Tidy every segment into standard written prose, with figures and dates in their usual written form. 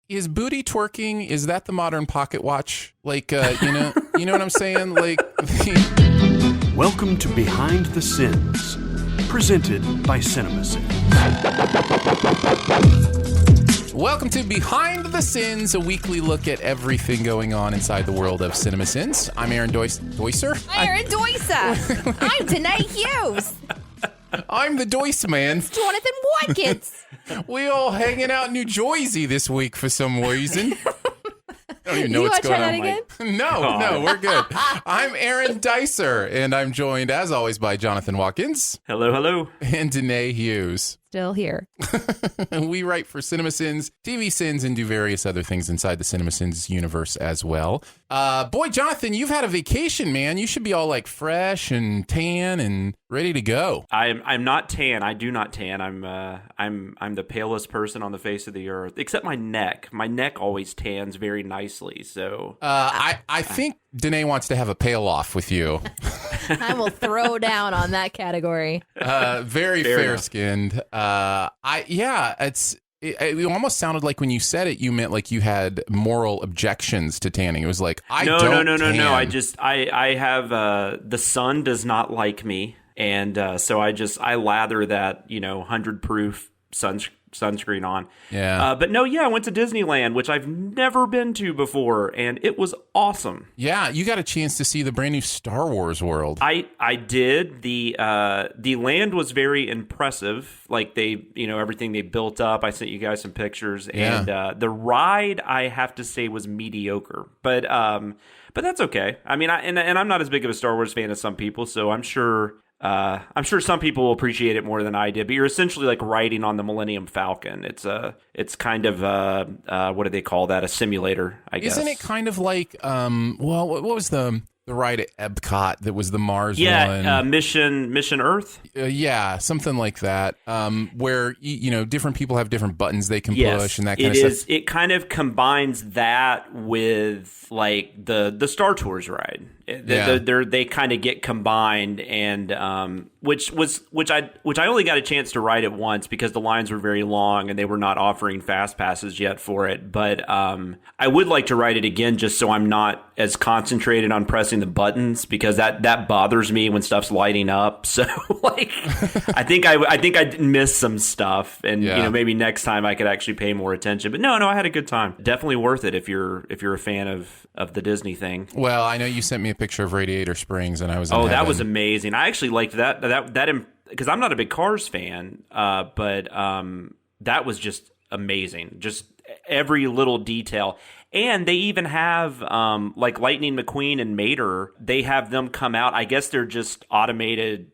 is booty twerking, is that the modern pocket watch? Like, you know what I'm saying? Like, Welcome to Behind the Sins, presented by CinemaSins. welcome to Behind the Sins, a weekly look at everything going on inside the world of CinemaSins. I'm Aaron Doiser. I'm Aaron Doiser. I'm Danae Hughes. I'm the Doice Man. Jonathan Watkins. We all hanging out in New Jersey this week for some reason. I don't even know You what's wanna going try on. that again? No, we're good. I'm Aaron Dicer, and I'm joined, as always, by Jonathan Watkins. Hello. And Danae Hughes. Still here. We write for CinemaSins, TV Sins, and do various other things inside the CinemaSins universe as well. Boy, Jonathan, you've had a vacation, man. You should be all like fresh and tan and ready to go. I'm not tan. I do not tan. I'm the palest person on the face of the earth, except my neck. My neck always tans very nicely. So I think Danae wants to have a pale off with you. I will throw down on that category. Very fair skinned. It almost sounded like when you said it, you meant like you had moral objections to tanning. It was like, No. tan. I have the sun does not like me, and so I lather that 100 proof sunscreen on. Yeah. But no, I went to Disneyland, which I've never been to before, and it was awesome. Yeah, you got a chance to see the brand new Star Wars world. I did. The land was very impressive. Like they, everything they built up. I sent you guys some pictures, and the ride, I have to say, was mediocre. But that's okay. I mean, I'm not as big of a Star Wars fan as some people, so I'm sure some people will appreciate it more than I did. But you're essentially like riding on the Millennium Falcon. It's kind of what do they call that? A simulator, I guess. Isn't it kind of like what was the ride at Epcot that was the Mars one? Yeah, Mission Earth. Yeah, something like that. Where different people have different buttons they can push and that kind of stuff. It kind of combines that with like the Star Tours ride. They kind of get combined, and which I only got a chance to ride it once because the lines were very long and they were not offering fast passes yet for it. But I would like to ride it again just so I'm not as concentrated on pressing the buttons, because that bothers me when stuff's lighting up. So like I think I missed some stuff, and maybe next time I could actually pay more attention. But no, I had a good time. Definitely worth it if you're a fan of the Disney thing. Well, I know you sent me a picture of Radiator Springs, and I was in that heaven. was amazing. I actually liked that because I'm not a big Cars fan, but that was just amazing. Just every little detail. And they even have like Lightning McQueen and Mater. They have them come out. I guess they're just automated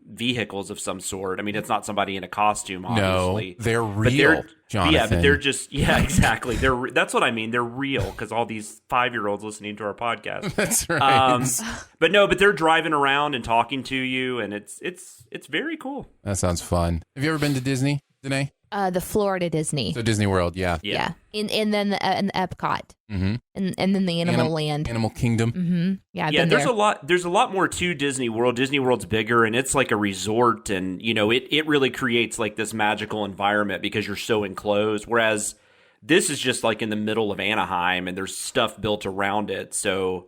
vehicles of some sort. I mean, it's not somebody in a costume, obviously. No, they're real, Jonathan. Yeah, but they're just exactly. That's what I mean. They're real because all these 5-year-olds listening to our podcast. That's right. But they're driving around and talking to you, and it's very cool. That sounds fun. Have you ever been to Disney, Danae? The Florida Disney. So Disney World, yeah. And then the Epcot. Mm-hmm. And then the Animal Land. Animal Kingdom. Mm-hmm. Yeah. There's a lot more to Disney World. Disney World's bigger, and it's like a resort, and it really creates like this magical environment because you're so enclosed. Whereas this is just like in the middle of Anaheim, and there's stuff built around it. So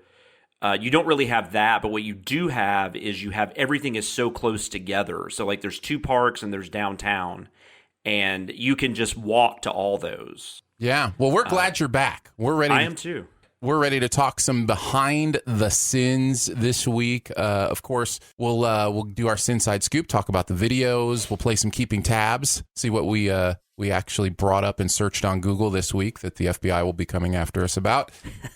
you don't really have that, but what you do have is everything is so close together. So like there's 2 parks and there's downtown, and you can just walk to all those. Yeah. Well, we're glad you're back. We're ready. I am too. We're ready to talk some behind the sins this week. Of course, we'll do our Sinside Scoop, talk about the videos. We'll play some Keeping Tabs, see what we actually brought up and searched on Google this week that the FBI will be coming after us about.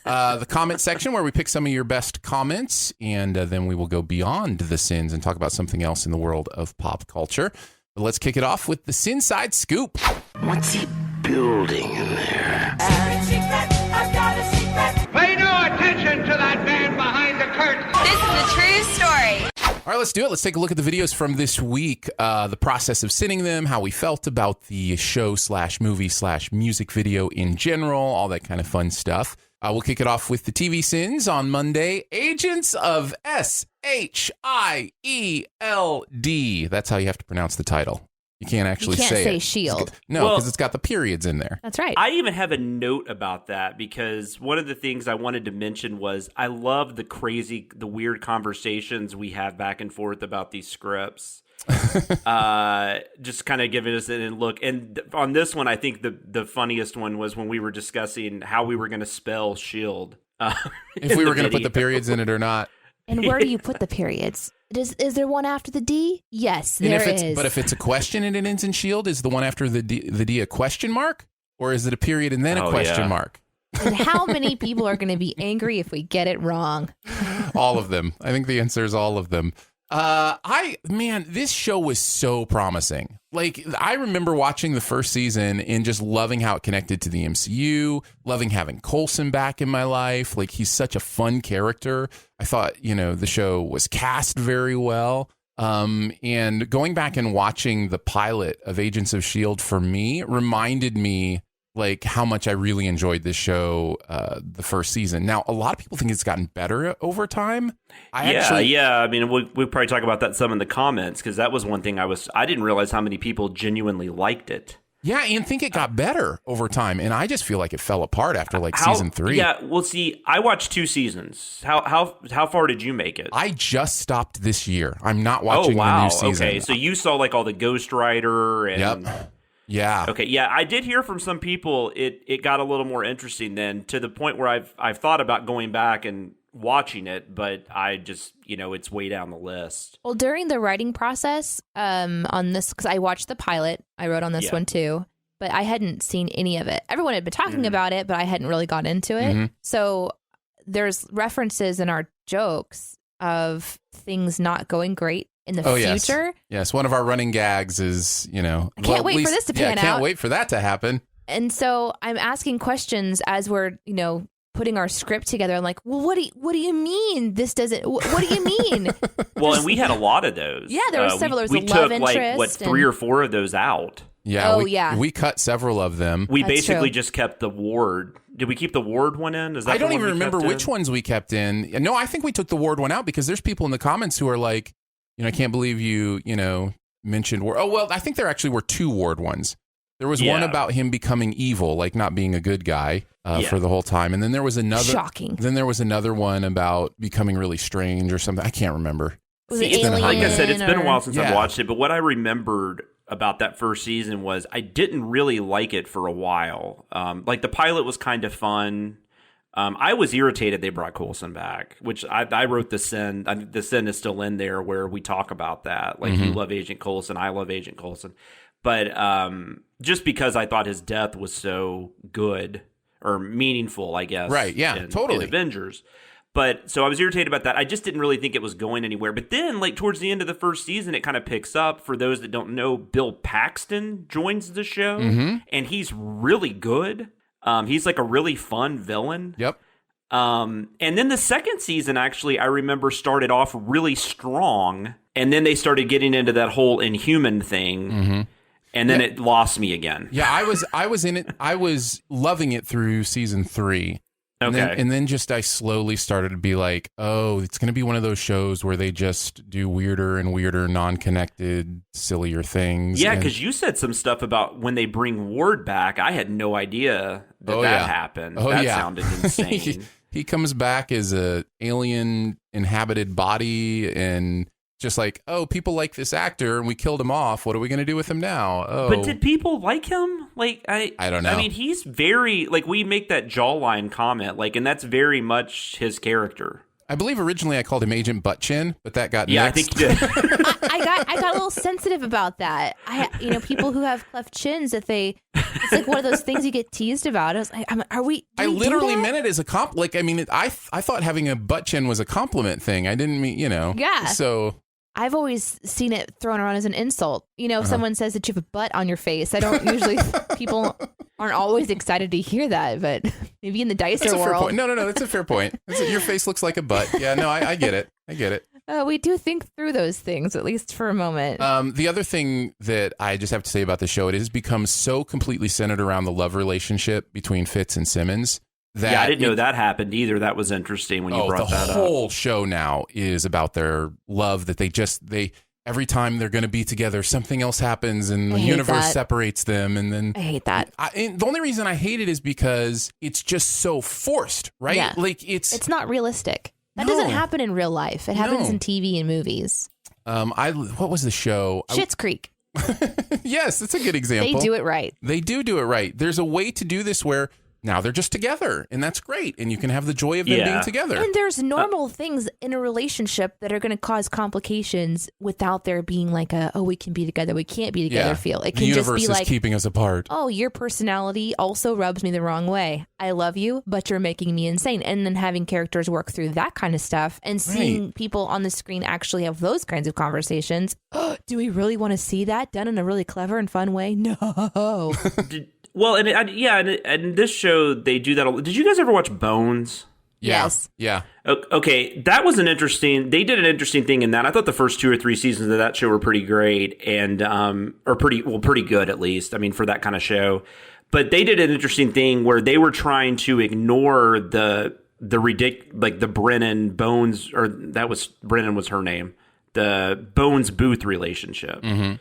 The comment section where we pick some of your best comments, and then we will go beyond the sins and talk about something else in the world of pop culture. But let's kick it off with the Sinside Scoop. What's he building in there? I've got a secret. Pay no attention to that man behind the curtain. This is a true story. All right, let's do it. Let's take a look at the videos from this week, the process of sending them, how we felt about the show/movie/music video in general, all that kind of fun stuff. We'll kick it off with the TV Sins on Monday. Agents of SHIELD. That's how you have to pronounce the title. You can't actually say it. shield. No, Well, because it's got the periods in there. That's right. I even have a note about that because one of the things I wanted to mention was I love the weird conversations we have back and forth about these scripts. Just kind of giving us a look. And on this one, I think the funniest one was when we were discussing how we were going to spell shield. If we were going to put the periods in it or not. And where do you put the periods? Is there one after the D? Yes, there is. But if it's a question and it ends in shield, is the one after the D a question mark? Or is it a period and then a question mark? And how many people are going to be angry if we get it wrong? All of them. I think the answer is all of them. This show was so promising. Like, I remember watching the first season and just loving how it connected to the MCU, loving having Coulson back in my life. Like, he's such a fun character. I thought, the show was cast very well. And going back and watching the pilot of Agents of S.H.I.E.L.D. for me reminded me like how much I really enjoyed this show the first season. Now, a lot of people think it's gotten better over time. I mean, we'll probably talk about that some in the comments because that was one thing I didn't realize how many people genuinely liked it. Yeah, and think it got better over time, and I just feel like it fell apart after season 3. Yeah, well, see, I watched 2 seasons. How far did you make it? I just stopped this year. I'm not watching the new season. Okay, so you saw all the Ghost Rider and. Yep. Yeah. Okay. Yeah, I did hear from some people it got a little more interesting then to the point where I've thought about going back and watching it, but I just it's way down the list. Well, during the writing process on this, because I watched the pilot, I wrote on this one too, but I hadn't seen any of it. Everyone had been talking about it, but I hadn't really got into it. Mm-hmm. So there's references in our jokes of things not going great in the future. Yes, one of our running gags is, I can't wait for this to pan out. Can't wait for that to happen. And so I'm asking questions as we're, putting our script together. I'm like, well, what do you mean this doesn't, what do you mean? Well, and we had a lot of those. Yeah, there were several. There was we a love took interest. 3 or 4 of those out. Yeah, we cut several of them. We basically just kept the Ward. Did we keep the Ward one in? Is that I don't even remember which ones we kept in. No, I think we took the Ward one out because there's people in the comments who are like, I can't believe you mentioned Ward. Oh, well, I think there actually were 2 Ward ones. There was one about him becoming evil, like not being a good guy for the whole time. And then there was another. Shocking. Then there was another one about becoming really strange or something. I can't remember. Like I said, it's been a while since I've watched it. But what I remembered about that first season was I didn't really like it for a while. The pilot was kind of fun. I was irritated they brought Coulson back, which I wrote the sin. The sin is still in there where we talk about that. You love Agent Coulson, I love Agent Coulson. But just because I thought his death was so good or meaningful, I guess. Right, yeah, totally. In Avengers. But so I was irritated about that. I just didn't really think it was going anywhere. But then, towards the end of the first season, it kind of picks up. For those that don't know, Bill Paxton joins the show, and he's really good. He's a really fun villain. Yep. And then the second season, actually, I remember started off really strong, and then they started getting into that whole Inhuman thing, and then it lost me again. Yeah, I was in it. I was loving it through season 3. Okay. And then I slowly started to be like, oh, it's going to be one of those shows where they just do weirder and weirder, non-connected, sillier things. Yeah, because you said some stuff about when they bring Ward back. I had no idea that happened. That sounded insane. He comes back as a alien inhabited body and just people like this actor and we killed him off. What are we going to do with him now? Oh. But did people like him? I don't know. I mean, he's very, we make that jawline comment, and that's very much his character. I believe originally I called him Agent Butt Chin, but that got nixed. I think you did. I got a little sensitive about that. People who have cleft chins, it's one of those things you get teased about. I was like, are we? I literally meant it as a compliment. I thought having a butt chin was a compliment thing. I didn't mean, Yeah. So I've always seen it thrown around as an insult. If someone says that you have a butt on your face, I don't usually, people aren't always excited to hear that, but maybe in the Dicer that's a world. Fair point. No, that's a fair point. Your face looks like a butt. Yeah, no, I get it. I get it. We do think through those things, at least for a moment. The other thing that I just have to say about the show, it has become so completely centered around the love relationship between Fitz and Simmons. I didn't know that happened either. That was interesting when you brought that up. The whole show now is about their love that they every time they're going to be together, something else happens and the universe separates them. And then I hate that. And the only reason I hate it is because it's just so forced, right? Yeah. Like it's not realistic. That doesn't happen in real life. It happens in TV and movies. What was the show? Schitt's Creek. Yes, it's a good example. They do it right. They do it right. There's a way to do this where now they're just together, and that's great. And you can have the joy of them being together. And there's normal things in a relationship that are going to cause complications without there being like we can be together, we can't be together feel. It can just be like, is keeping us apart. Oh, your personality also rubs me the wrong way. I love you, but you're making me insane. And then having characters work through that kind of stuff and seeing people on the screen actually have those kinds of conversations. Do we really want to see that done in a really clever and fun way? No. Well, and this show, they do that. Did you guys ever watch Bones? Yes. Yeah. Okay, that was they did an interesting thing in that. I thought the first 2 or 3 seasons of that show were pretty great and, or pretty good at least. I mean, for that kind of show. But they did an interesting thing where they were trying to ignore the Brennan Bones, or Brennan was her name, the Bones Booth relationship. Mm-hmm.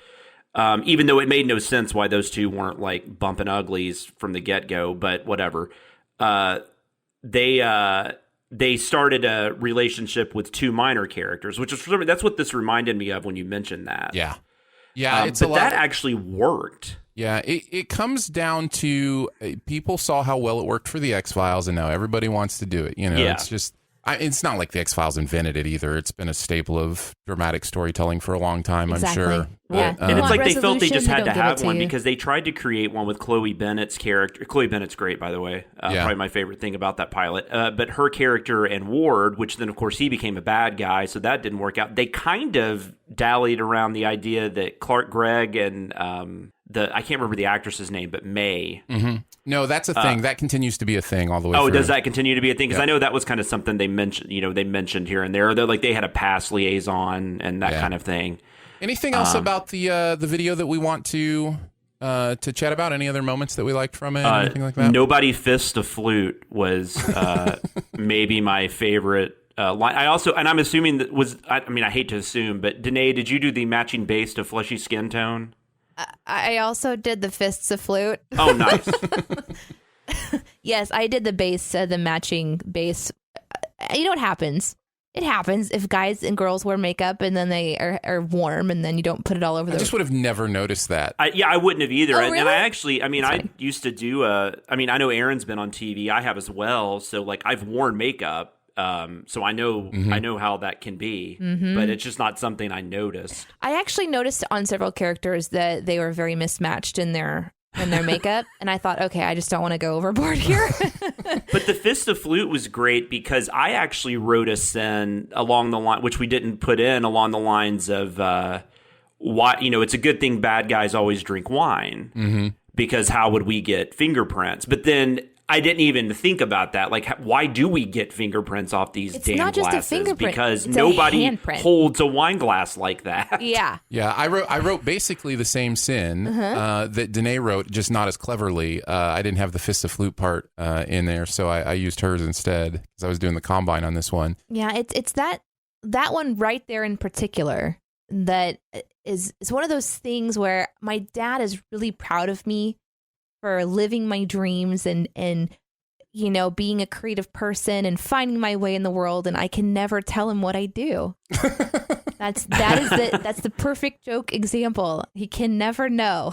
Even though it made no sense why those two weren't like bumping uglies from the get-go, but whatever. They started a relationship with 2 minor characters, which is that's what this reminded me of when you mentioned that. Yeah. Yeah. That actually worked. Yeah. It comes down to people saw how well it worked for the X-Files, and now everybody wants to do it. You know, it's just. It's not like the X-Files invented it either. It's been a staple of dramatic storytelling for a long time, exactly. I'm sure. Yeah. And it's like they felt they just had to have one because they tried to create one with Chloe Bennett's character. Chloe Bennett's great, by the way. Probably my favorite thing about that pilot. But her character and Ward, which then, of course, he became a bad guy, so that didn't work out. They kind of dallied around the idea that Clark Gregg and I can't remember the actress's name, but May. Mm-hmm. No, that's a thing. That continues to be a thing all the way through. Does that continue to be a thing? Because I know that was kind of something they mentioned. You know, they mentioned here and there. They had a past liaison and that kind of thing. Anything else about the video that we want to chat about? Any other moments that we liked from it? Anything like that? Nobody fists a flute was maybe my favorite line. I also, and I'm assuming that was. I hate to assume, but Danae, did you do the matching bass to Fleshy Skin Tone? I also did the fists of flute. Oh, nice. Yes, I did the bass, the matching bass. You know what happens? It happens if guys and girls wear makeup and then they are warm and then you don't put it all over I just would have never noticed that. I wouldn't have either. Oh, really? And I actually, I used to do I know Aaron's been on TV. I have as well. So like I've worn makeup. So I know how that can be, but it's just not something I noticed. I actually noticed on several characters that they were very mismatched in their makeup, and I thought, okay, I just don't want to go overboard here. But the Fist of Flute was great because I actually wrote a sin along the line, which we didn't put in, along the lines of why it's a good thing bad guys always drink wine because how would we get fingerprints? But then I didn't even think about that. Like, why do we get fingerprints off these damn not just glasses? a fingerprint. Because it's nobody holds a wine glass like that. Yeah. Yeah, I wrote basically the same sin that Danae wrote, just not as cleverly. I didn't have the Fist of Flute part in there, so I used hers instead because I was doing the combine on this one. Yeah, it's that one right there in particular that is one of those things where my dad is really proud of me for living my dreams and being a creative person and finding my way in the world, and I can never tell him what I do. That's the perfect joke example. He can never know.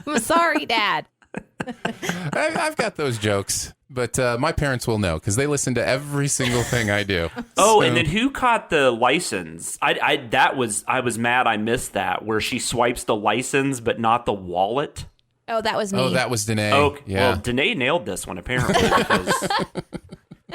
I'm sorry, Dad. I've got those jokes, but my parents will know because they listen to every single thing I do. Oh, so. And then who caught the license? I was mad I missed that, where she swipes the license but not the wallet. Oh, that was me. Oh, that was Danae. Oh, yeah. Well, Danae nailed this one, apparently. Because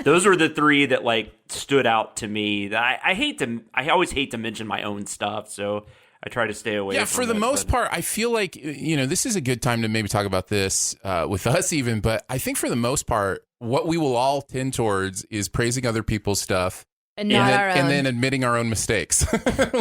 those were the 3 that, like, stood out to me. I always hate to mention my own stuff, so I try to stay away from it. Yeah, for the most part, I feel like, this is a good time to maybe talk about this with us even, but I think for the most part, what we will all tend towards is praising other people's stuff. And not our own. And then admitting our own mistakes.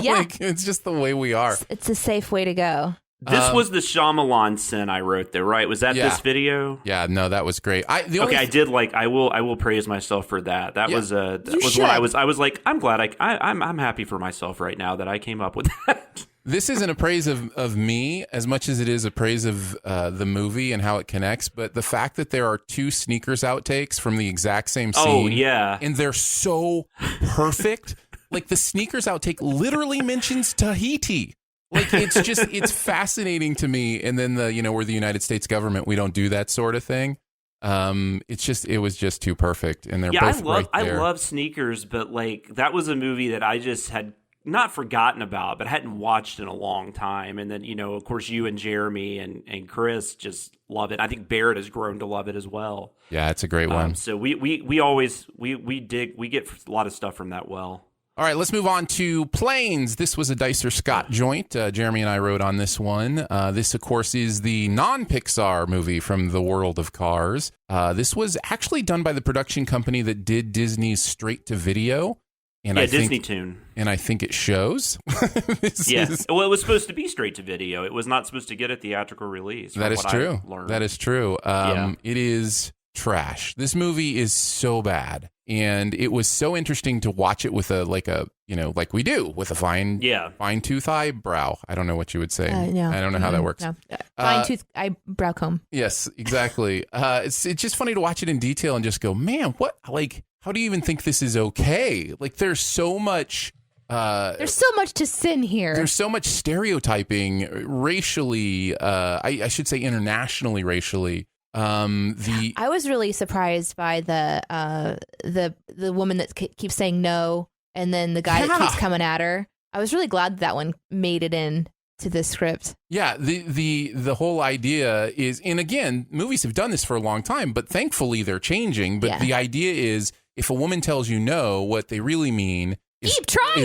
Yeah. Like, it's just the way we are. It's a safe way to go. This was the Shyamalan sin I wrote there, right? Was that this video? Yeah, no, that was great. I did like. I will praise myself for that. That was what I was like. I'm glad I'm happy for myself right now that I came up with that. This isn't a praise of me as much as it is a praise of the movie and how it connects. But the fact that there are 2 sneakers outtakes from the exact same scene. Oh yeah, and they're so perfect. Like the sneakers outtake literally mentions Tahiti. Like it's fascinating to me. And then we're the United States government. We don't do that sort of thing. It was just too perfect. And they're both right there. I love sneakers, but like that was a movie that I just had not forgotten about, but hadn't watched in a long time. And then, of course, you and Jeremy and Chris just love it. I think Barrett has grown to love it as well. Yeah, it's a great one. So we always get a lot of stuff from that well. All right, let's move on to Planes. This was a Dicer Scott joint. Jeremy and I wrote on this one. This, of course, is the non-Pixar movie from the world of cars. This was actually done by the production company that did Disney's straight-to-video. And Disney Tune. And I think it shows. Well, it was supposed to be straight-to-video. It was not supposed to get a theatrical release. That is true. That is true. It is trash. This movie is so bad. And it was so interesting to watch it with like we do with a fine tooth eyebrow. I don't know what you would say. No. I don't know how that works. No. Fine tooth eyebrow comb. Yes, exactly. It's just funny to watch it in detail and just go, man, what? Like, how do you even think this is okay? Like, there's so much. There's so much to sin here. There's so much stereotyping racially. I should say internationally racially. I was really surprised by the woman that keeps saying no, and then the guy that keeps coming at her. I was really glad that one made it in to the script. Yeah, the whole idea is, and again, movies have done this for a long time, but thankfully they're changing. But the idea is, if a woman tells you no, what they really mean is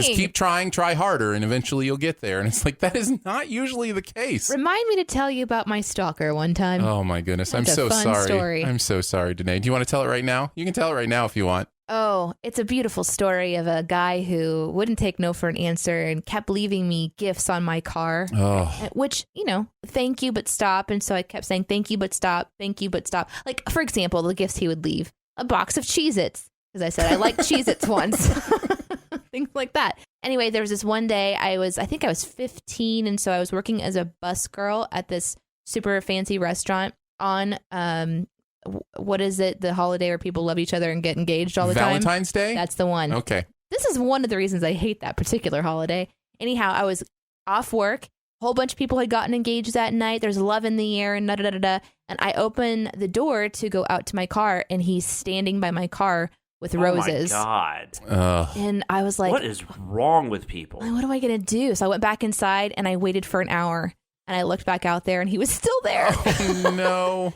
keep trying, try harder, and eventually you'll get there. And it's like, that is not usually the case. Remind me to tell you about my stalker one time. Oh my goodness. I'm so sorry. Story. I'm so sorry, Danae. Do you want to tell it right now? You can tell it right now if you want. Oh, it's a beautiful story of a guy who wouldn't take no for an answer and kept leaving me gifts on my car, which, thank you, but stop. And so I kept saying, thank you, but stop. Thank you, but stop. Like, for example, the gifts he would leave, a box of Cheez-Its, because I said I liked Cheez-Its once. Things like that. Anyway, there was this one day I think I was 15. And so I was working as a bus girl at this super fancy restaurant on, what is it? The holiday where people love each other and get engaged all the time. Valentine's Day? That's the one. Okay. This is one of the reasons I hate that particular holiday. Anyhow, I was off work. A whole bunch of people had gotten engaged that night. There's love in the air and da-da-da-da. And I open the door to go out to my car, and he's standing by my car with roses. Oh my God. And I was like, what is wrong with people? What am I going to do? So I went back inside and I waited for an hour, and I looked back out there and he was still there. Oh, no.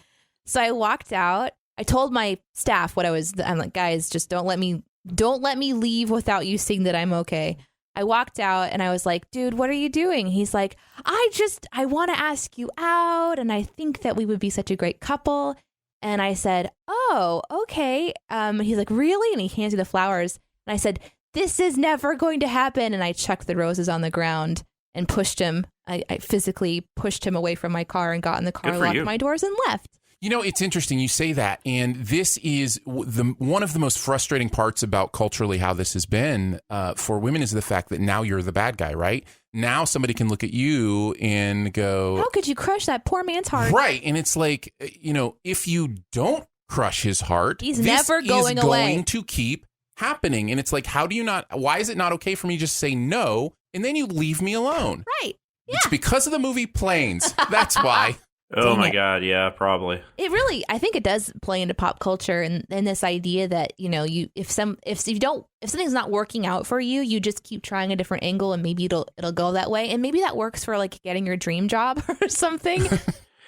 So I walked out. I told my staff I'm like, guys, just don't let me leave without you seeing that I'm okay. I walked out and I was like, dude, what are you doing? He's like, I want to ask you out, and I think that we would be such a great couple. And I said, oh, okay. He's like, really? And he hands me the flowers. And I said, this is never going to happen. And I chucked the roses on the ground and pushed him. I physically pushed him away from my car and got in the car, locked my doors, and left. It's interesting you say that. And this is one of the most frustrating parts about culturally how this has been for women is the fact that now you're the bad guy, right? Now somebody can look at you and go, how could you crush that poor man's heart? Right. And it's like, if you don't crush his heart, he's never going away. To keep happening. And it's like, why is it not okay for me to just say no, and then you leave me alone? Right. Yeah. It's because of the movie Planes. That's why. Oh my God, yeah, probably. I think it does play into pop culture and this idea that, if something's not working out for you, you just keep trying a different angle and maybe it'll go that way. And maybe that works for like getting your dream job or something.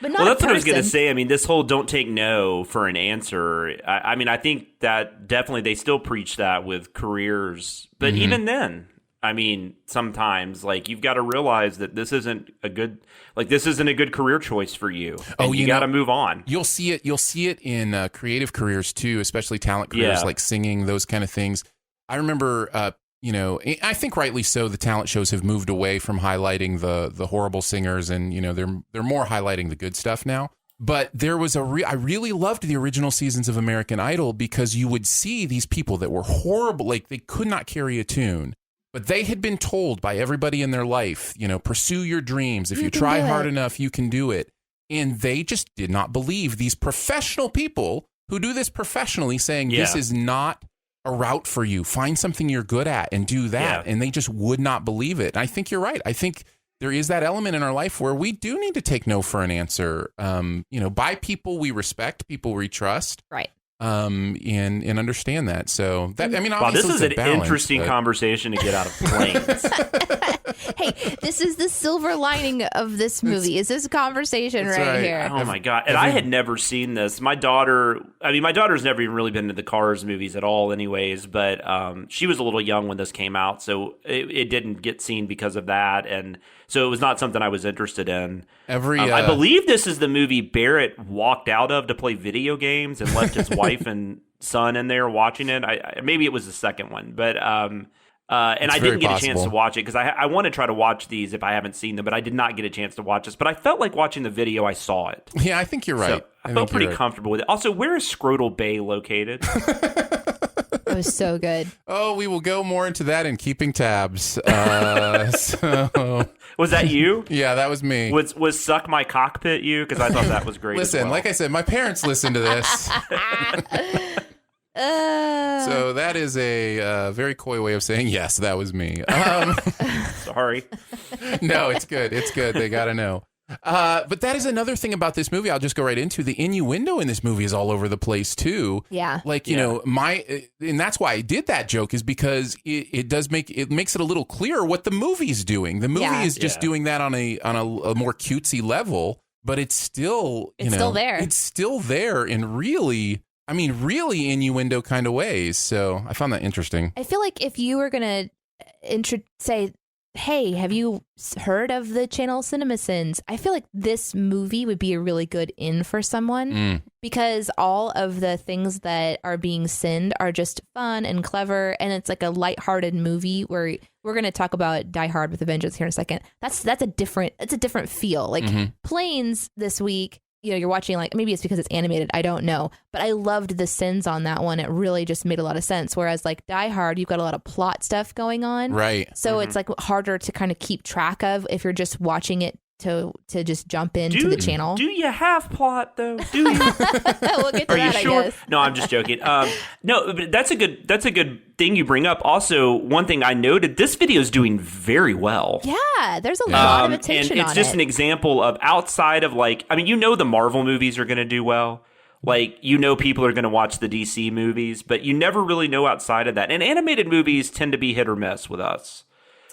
But not that's what I was going to say. I mean, this whole don't take no for an answer. I think that definitely they still preach that with careers. But even then, I mean, sometimes like you've got to realize that this isn't a good career choice for you. And you got to move on. You'll see it in creative careers too, especially talent careers like singing, those kind of things. I remember I think rightly so, the talent shows have moved away from highlighting the horrible singers, and they're more highlighting the good stuff now. But there was I really loved the original seasons of American Idol, because you would see these people that were horrible, like they could not carry a tune, but they had been told by everybody in their life, pursue your dreams. If you try hard enough, you can do it. And they just did not believe these professional people who do this professionally, saying this is not a route for you. Find something you're good at and do that. Yeah. And they just would not believe it. And I think you're right. I think there is that element in our life where we do need to take no for an answer, by people we respect, people we trust. Right. And understand that. So that, wow, this is an interesting conversation to get out of planes. Hey, this is the silver lining of this movie. Is this conversation right here? Oh my God. And I had never seen this. My daughter's never even really been to the Cars movies at all anyways, but she was a little young when this came out, so it didn't get seen because of that. And so it was not something I was interested in. I believe this is the movie Barrett walked out of to play video games and left his wife and son in there watching it. Maybe it was the second one, but and I didn't get a chance to watch it because I want to try to watch these if I haven't seen them, but I did not get a chance to watch this. But I felt like watching the video, I saw it. Yeah, I think you're right. So I felt pretty comfortable with it. Also, where is Scrotal Bay located? It was so good. Oh, we will go more into that in keeping tabs. So was that you? Yeah, that was me. Was Suck My Cockpit you? Because I thought that was great. Listen, like I said, my parents listen to this. So that is a very coy way of saying yes, that was me. Sorry. No, it's good. It's good. They got to know. But that is another thing about this movie. I'll just go right into the innuendo in this movie is all over the place too. Yeah. Like, and that's why I did that joke, is because it makes it a little clearer what the movie's doing. The movie is just doing that on a more cutesy level, but it's still, still there. It's still there in really innuendo kind of ways. So I found that interesting. I feel like if you were going to say, hey, have you heard of the channel CinemaSins? I feel like this movie would be a really good in for someone because all of the things that are being sinned are just fun and clever, and it's like a lighthearted movie where we're going to talk about Die Hard with a Vengeance here in a second. That's a different feel. Like Planes this week, you're watching, like, maybe it's because it's animated, I don't know, but I loved the sins on that one. It really just made a lot of sense. Whereas like Die Hard, you've got a lot of plot stuff going on. Right. So it's like harder to kind of keep track of if you're just watching it to just jump into the channel. Do you have plot though? Do you? We'll get to Are that, you sure? I guess. No, I'm just joking. No, but that's a good thing you bring up. Also, one thing I noted, this video is doing very well. Yeah, there's a lot of attention and it's just an example of outside of the Marvel movies are going to do well. Like, people are going to watch the DC movies, but you never really know outside of that. And animated movies tend to be hit or miss with us.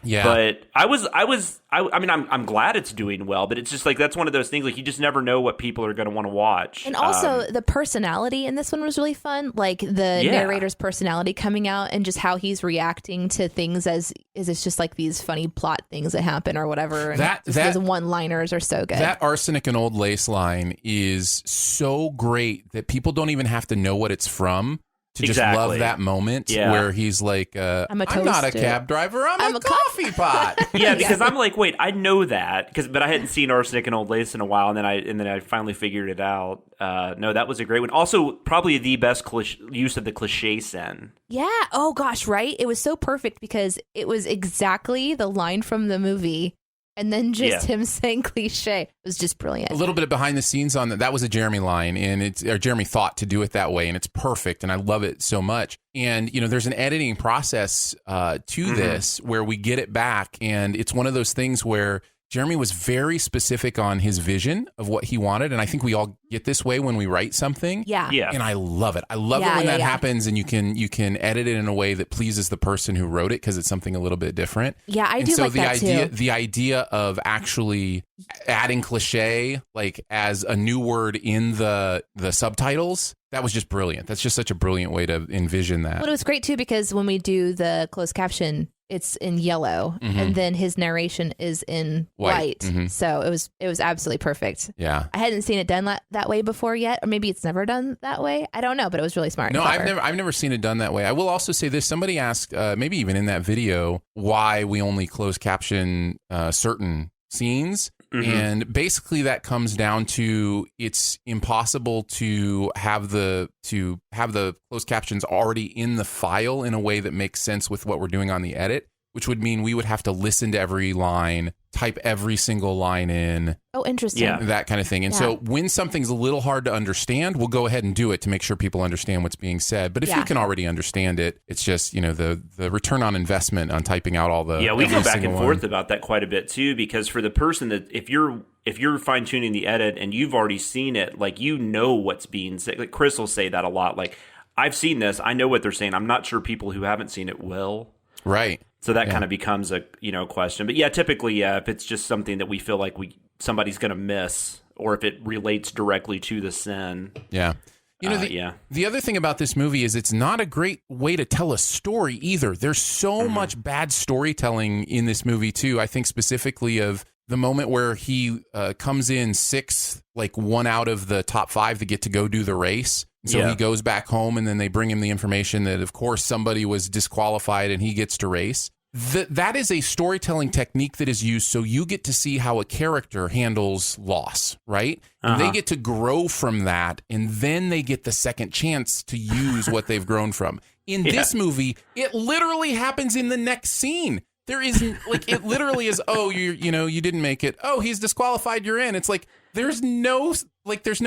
Yeah. But I'm glad it's doing well, but it's just like, that's one of those things, like, you just never know what people are going to want to watch. And also the personality in this one was really fun. Like the narrator's personality coming out and just how he's reacting to things as it's just like these funny plot things that happen or whatever. And those one-liners are so good. That arsenic and old lace line is so great that people don't even have to know what it's from to just love that moment where he's like, I'm not a cab driver, I'm a coffee pot. Yeah, because I'm like, wait, I know that, but I hadn't seen Arsenic and Old Lace in a while, and then I finally figured it out. No, that was a great one. Also, probably the best use of the cliche sin. Yeah. Oh gosh, right? It was so perfect because it was exactly the line from the movie. And then just him saying cliche was just brilliant. A little bit of behind the scenes on that. That was a Jeremy line, and Jeremy thought to do it that way, and it's perfect, and I love it so much. And, there's an editing process to this where we get it back, and it's one of those things where Jeremy was very specific on his vision of what he wanted, and I think we all get this way when we write something. Yeah. And I love it. I love it when that happens, and you can edit it in a way that pleases the person who wrote it because it's something a little bit different. Yeah, I do like that too. The idea of actually adding cliche like as a new word in the subtitles, that was just brilliant. That's just such a brilliant way to envision that. Well, it was great too because when we do the closed caption, it's in yellow, and then his narration is in white. So it was absolutely perfect. Yeah, I hadn't seen it done that way before yet, or maybe it's never done that way. I don't know, but it was really smart. No, I've never seen it done that way. I will also say this: somebody asked, maybe even in that video, why we only close caption certain scenes. And basically that comes down to it's impossible to have the closed captions already in the file in a way that makes sense with what we're doing on the edit, which would mean we would have to listen to every line, type every single line in. Oh, interesting. Yeah. That kind of thing. And so when something's a little hard to understand, we'll go ahead and do it to make sure people understand what's being said. But if you can already understand it, it's just, the return on investment on typing out all the... Yeah, we go back and forth about that quite a bit too, because for the person that if you're fine tuning the edit and you've already seen it, like, what's being said. Like Chris will say that a lot. Like, I've seen this, I know what they're saying. I'm not sure people who haven't seen it will. Right. So that kind of becomes a question. But yeah, typically, if it's just something that we feel like somebody's going to miss, or if it relates directly to the sin. Yeah. The other thing about this movie is it's not a great way to tell a story either. There's so much bad storytelling in this movie too. I think specifically of the moment where he comes in sixth, like one out of the top 5 to get to go do the race. So he goes back home, and then they bring him the information that, of course, somebody was disqualified and he gets to race. That is a storytelling technique that is used so you get to see how a character handles loss, right? And they get to grow from that, and then they get the second chance to use what they've grown from. In this movie, it literally happens in the next scene. There isn't, like, it literally is, oh, you didn't make it. Oh, he's disqualified, you're in. It's like, there's no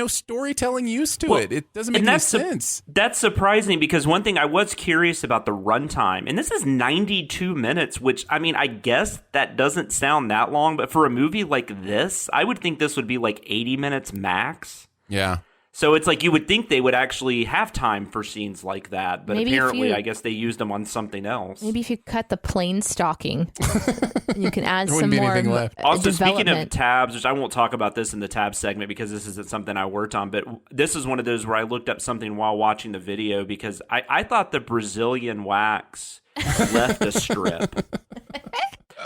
storytelling use to it. It doesn't make any sense. That's surprising, because one thing I was curious about the runtime, and this is 92 minutes, which, I mean, I guess that doesn't sound that long, but for a movie like this, I would think this would be like 80 minutes max. Yeah. So it's like you would think they would actually have time for scenes like that, but apparently I guess they used them on something else. Maybe if you cut the plane stalking, you can add some more left. Also, speaking of tabs, which I won't talk about this in the tab segment because this isn't something I worked on, but this is one of those where I looked up something while watching the video because I thought the Brazilian wax left a strip.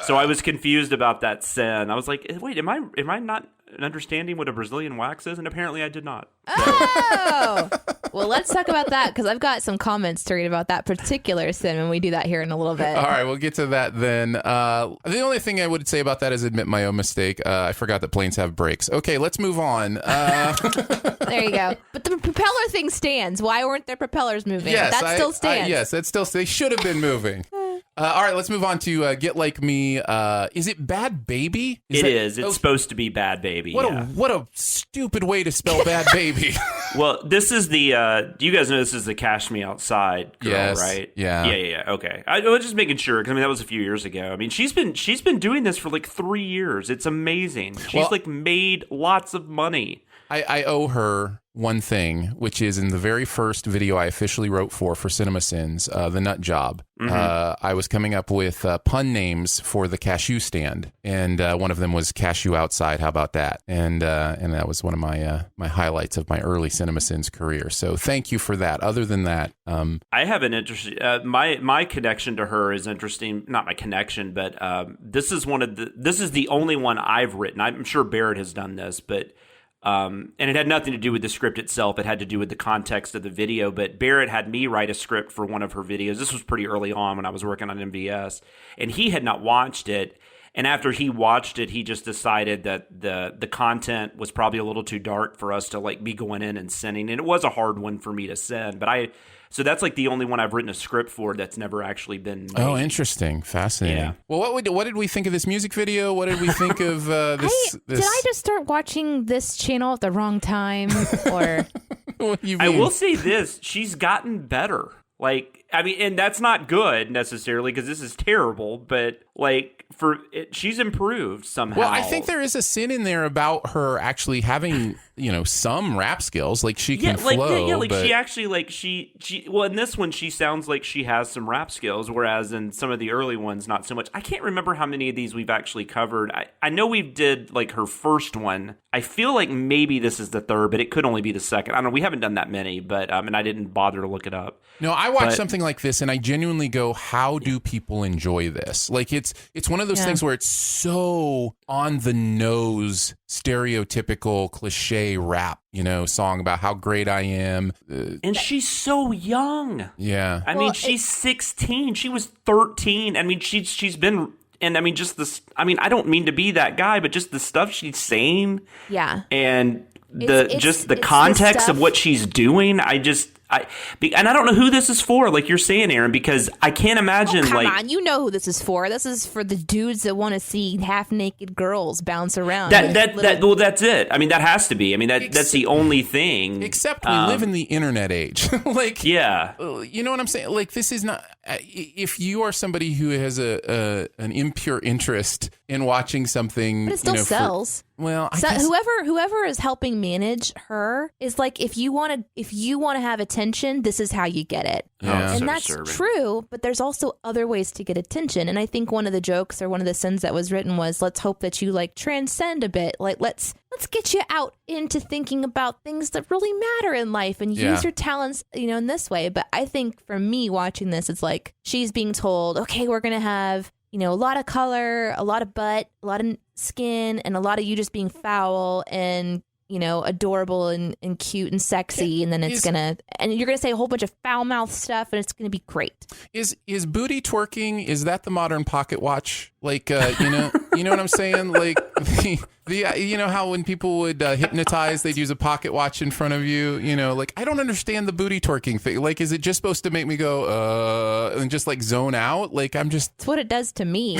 So I was confused about that sin. I was like, wait, am I not understanding what a Brazilian wax is? And apparently I did not. Oh! Well, let's talk about that, because I've got some comments to read about that particular sin when we do that here in a little bit. All right, we'll get to that then. The only thing I would say about that is admit my own mistake. I forgot that planes have brakes. Okay, let's move on. There you go. But the propeller thing stands. Why weren't their propellers moving? Yes, that still stands. Yes, that still they should have been moving. All right, let's move on to Get Like Me. Is it Bad Baby? It is. It's supposed to be Bad Baby. What a stupid way to spell Bad Baby. Well, this is the, you guys know this is the Cash Me Outside girl, right? Yeah. Yeah. Okay. I was just making sure, because I mean, that was a few years ago. I mean, she's been doing this for like 3 years. It's amazing. She's made lots of money. I owe her one thing, which is in the very first video I officially wrote for CinemaSins, The Nut Job. I was coming up with pun names for the cashew stand, and one of them was Cashew Outside. How about that? And that was one of my highlights of my early CinemaSins career. So thank you for that. Other than that, I have an interesting. My connection to her is interesting. Not my connection, but this is the only one I've written. I'm sure Barrett has done this, but. And it had nothing to do with the script itself. It had to do with the context of the video. But Barrett had me write a script for one of her videos. This was pretty early on when I was working on MVS. And he had not watched it. And after he watched it, he just decided that the content was probably a little too dark for us to like be going in and sending. And it was a hard one for me to send. So that's like the only one I've written a script for that's never actually been made. Oh, interesting. Fascinating. Yeah. Well, what did we think of this music video? What did we think of this? Did I just start watching this channel at the wrong time? Or what do you mean? I will say this. She's gotten better. Like, I mean, and that's not good necessarily because this is terrible, but like she's improved somehow. Well, I think there is a sin in there about her actually having, some rap skills. Like she can flow. But... she actually well, in this one, she sounds like she has some rap skills, whereas in some of the early ones, not so much. I can't remember how many of these we've actually covered. I know we did like her first one. I feel like maybe this is the third, but it could only be the second. I don't know. We haven't done that many, but and I didn't bother to look it up. No, I watched something something like this and I genuinely go, how do people enjoy this? Like it's one of those things where it's so on the nose, stereotypical cliche rap, song about how great I am. And she's so young. Yeah. I mean, she's 16. She was 13. I mean, she's been, and I mean, just this, I mean, I don't mean to be that guy, but just the stuff she's saying. Yeah. And the context of what she's doing. And I don't know who this is for, like you're saying, Aaron, because I can't imagine. Come on, you know who this is for. This is for the dudes that want to see half-naked girls bounce around. Well, that's it. I mean, that has to be. I mean, that's the only thing. Except we live in the internet age. Like, yeah, you know what I'm saying? Like, this is not. If you are somebody who has an impure interest in watching something, but it still sells. Well, I guess, whoever is helping manage her is like, if you want to have attention, this is how you get it. Yeah. And that's true, but there's also other ways to get attention. And I think one of the jokes or one of the sins that was written was, let's hope that you like transcend a bit. Like, let's get you out into thinking about things that really matter in life and use your talents, in this way. But I think for me watching this, it's like she's being told, okay, we're going to have, a lot of color, a lot of butt, a lot of skin, and a lot of you just being foul and, adorable and cute and sexy. And then and you're going to say a whole bunch of foul mouth stuff and it's going to be great. Is booty twerking, is that the modern pocket watch? Like, you know what I'm saying? Like how when people would hypnotize, they'd use a pocket watch in front of you, like, I don't understand the booty twerking thing. Like, is it just supposed to make me go, and just like zone out? Like, it's what it does to me.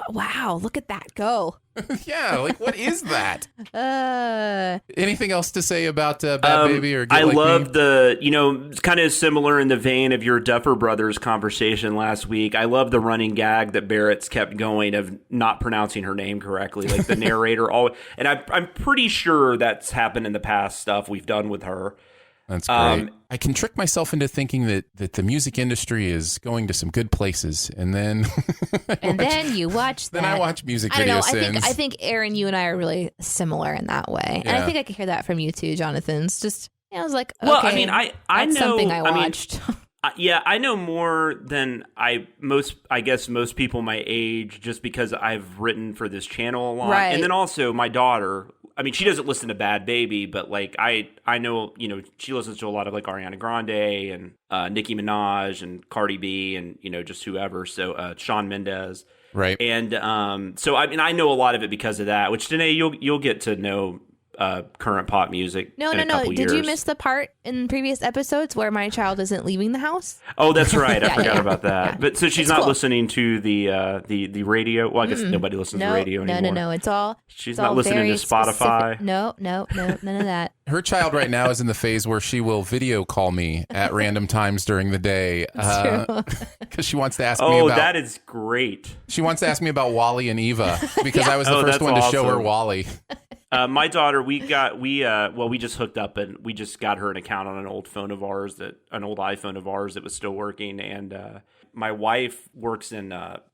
Wow, look at that go. Yeah, like, what is that? Anything else to say about Bad Baby or I love it's kind of similar in the vein of your Duffer Brothers conversation last week. I love the running gag that Barrett's kept going of not pronouncing her name correctly, like the narrator. And I'm pretty sure that's happened in the past stuff we've done with her. That's great. I can trick myself into thinking that the music industry is going to some good places, and then you watch that. Then I watch music video sins. I think Aaron, you and I are really similar in that way, and I think I could hear that from you too, Jonathan. It's just I was like, okay, well, I mean, I know something I watched. I know more than I guess most people my age, just because I've written for this channel a lot, right. And then also my daughter. I mean, she doesn't listen to Bad Baby, but like I know, she listens to a lot of like Ariana Grande and Nicki Minaj and Cardi B and just whoever. So Shawn Mendes, right? And so I mean, I know a lot of it because of that. Which Danae, you'll get to know current pop music. No. Did you miss the part in previous episodes where my child isn't leaving the house? Oh, that's right. I forgot about that. Yeah. But so she's not cool. listening to the radio. Well, I guess nobody listens to radio anymore. No. It's all. She's not listening to Spotify. Specific. No, none of that. Her child right now is in the phase where she will video call me at random times during the day because she wants to ask me about. Oh, that is great. She wants to ask me about Wally and Eva because I was the first one to show her Wally. My daughter, we just hooked up and we just got her an account on an old iPhone of ours that was still working. And my wife works in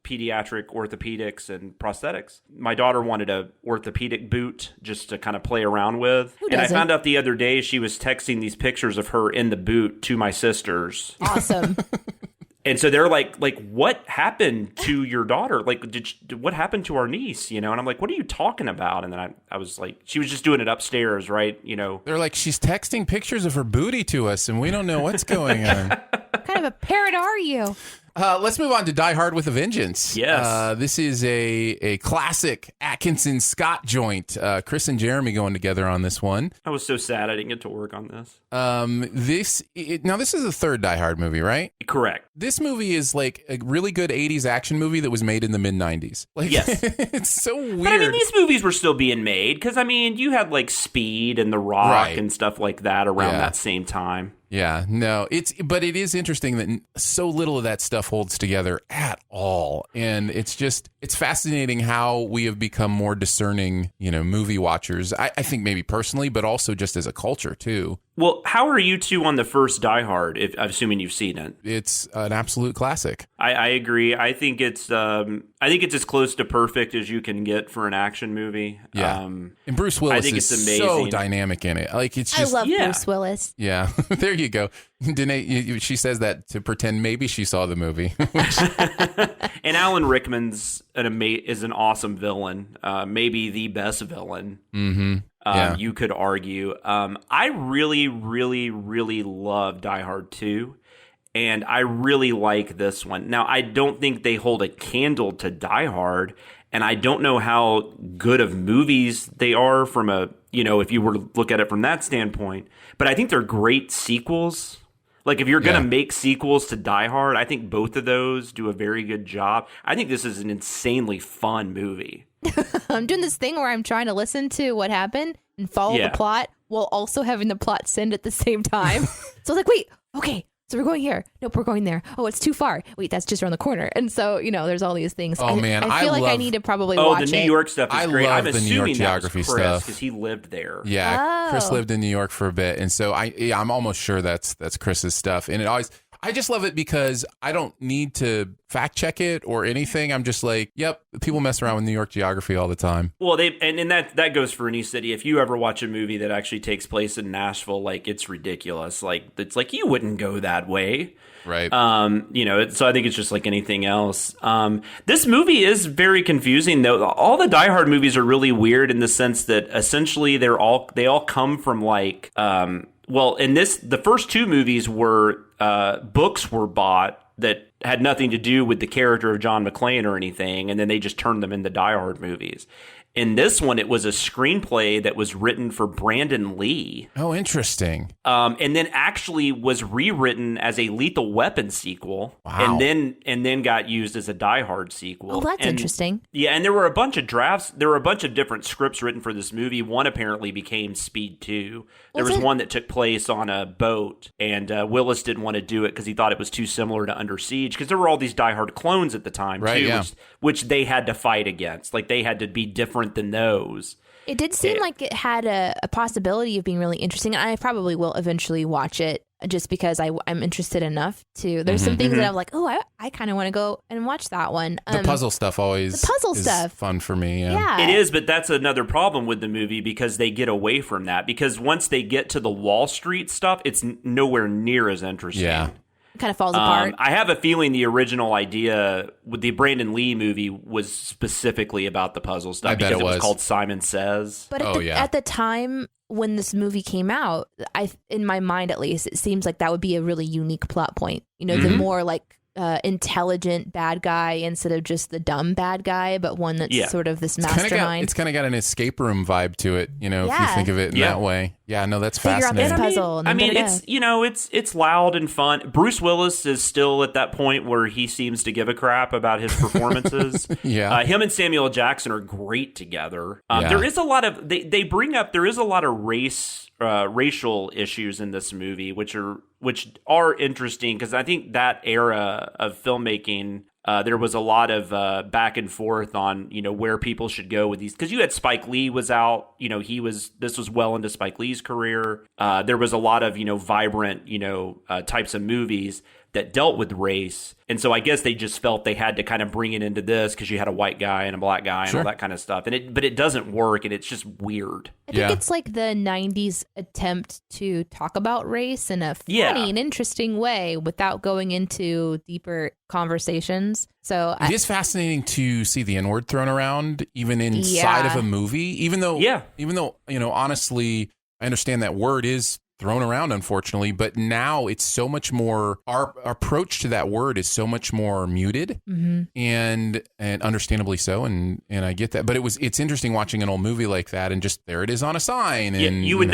pediatric orthopedics and prosthetics. My daughter wanted a orthopedic boot just to kind of play around with. And I found out the other day she was texting these pictures of her in the boot to my sisters. Awesome. And so they're like, what happened to your daughter? Like, what happened to our niece? And I'm like, what are you talking about? And then I was like, she was just doing it upstairs, right? They're like, she's texting pictures of her booty to us, and we don't know what's going on. What kind of a parent are you? Let's move on to Die Hard with a Vengeance. Yes. This is a classic Atkinson Scott joint. Chris and Jeremy going together on this one. I was so sad I didn't get to work on this. This is the third Die Hard movie, right? Correct. This movie is like a really good 80s action movie that was made in the mid-90s. Like, yes. It's so weird. But I mean, these movies were still being made because, I mean, you had like Speed and The Rock and stuff like that around that same time. Yeah, no, but it is interesting that so little of that stuff holds together at all. And it's fascinating how we have become more discerning, movie watchers. I think maybe personally, but also just as a culture too. Well, how are you two on the first Die Hard, assuming you've seen it? It's an absolute classic. I agree. I think it's as close to perfect as you can get for an action movie. Yeah. And Bruce Willis is so dynamic in it. Like, it's just, I love Bruce Willis. Yeah. There you go. Danae, she says that to pretend maybe she saw the movie. And Alan Rickman's is an awesome villain. Maybe the best villain. Mm-hmm. Yeah. You could argue. I really, really, really love Die Hard 2, and I really like this one. Now, I don't think they hold a candle to Die Hard, and I don't know how good of movies they are from if you were to look at it from that standpoint, but I think they're great sequels. Like, if you're going to make sequels to Die Hard, I think both of those do a very good job. I think this is an insanely fun movie. I'm doing this thing where I'm trying to listen to what happened and follow the plot while also having the plot send at the same time. So I was like, wait, okay, so we're going here. Nope, we're going there. Oh, it's too far. Wait, that's just around the corner. And so, there's all these things. Oh, man. I feel like I need to probably watch it. The New York stuff is great. I love I'm the New York assuming geography that was Chris, stuff. because he lived there. Yeah, Chris lived in New York for a bit. And so I'm almost sure that's Chris's stuff. And I just love it because I don't need to fact check it or anything. I'm just like, yep, people mess around with New York geography all the time. Well, and that goes for any city. If you ever watch a movie that actually takes place in Nashville, like, it's ridiculous. Like, it's like you wouldn't go that way. Right. So I think it's just like anything else. This movie is very confusing, though. All the Die Hard movies are really weird in the sense that essentially they all come from like, the first two movies were books were bought that had nothing to do with the character of John McClane or anything, and then they just turned them into Die Hard movies. In this one, it was a screenplay that was written for Brandon Lee. Oh, interesting. And then actually was rewritten as a Lethal Weapon sequel. Wow. And then got used as a Die Hard sequel. Oh, that's interesting. Yeah, and there were a bunch of drafts. There were a bunch of different scripts written for this movie. One apparently became Speed 2. There was one that took place on a boat, and Willis didn't want to do it because he thought it was too similar to Under Siege, because there were all these Die Hard clones at the time, right, too, yeah. which they had to fight against. Like, they had to be different than those. It did seem like it had a possibility of being really interesting. I probably will eventually watch it just because I'm interested enough to. There's some things that I'm like, oh, I kind of want to go and watch that one. The puzzle stuff is fun for me. Yeah. It is, but that's another problem with the movie because they get away from that. Because once they get to the Wall Street stuff, it's nowhere near as interesting. Yeah. Kind of falls apart. I have a feeling the original idea with the Brandon Lee movie was specifically about the puzzle stuff because it was called Simon Says. But at the time when this movie came out, in my mind at least, it seems like that would be a really unique plot point. The more like intelligent bad guy instead of just the dumb bad guy, but one that's sort of this mastermind. It's kind of got an escape room vibe to it, if you think of it in that way. Yeah, no, that's fascinating. Figure out this puzzle. I mean, it's loud and fun. Bruce Willis is still at that point where he seems to give a crap about his performances. Yeah, him and Samuel L. Jackson are great together. There is a lot of there is a lot of racial issues in this movie, which are interesting because I think that era of filmmaking, there was a lot of back and forth on where people should go with these, because you had Spike Lee was out, this was well into Spike Lee's career. There was a lot of vibrant types of movies that dealt with race, and so I guess they just felt they had to kind of bring it into this because you had a white guy and a black guy and all that kind of stuff, but it doesn't work, and it's just weird. I think it's like the 90s attempt to talk about race in a funny and interesting way without going into deeper conversations. So it is fascinating to see the N-word thrown around even inside of a movie, even though honestly, I understand that word is thrown around, unfortunately, but now it's so much more, our approach to that word is so much more muted, and understandably so, and I get that, but it's interesting watching an old movie like that, and just there it is on a sign, and you would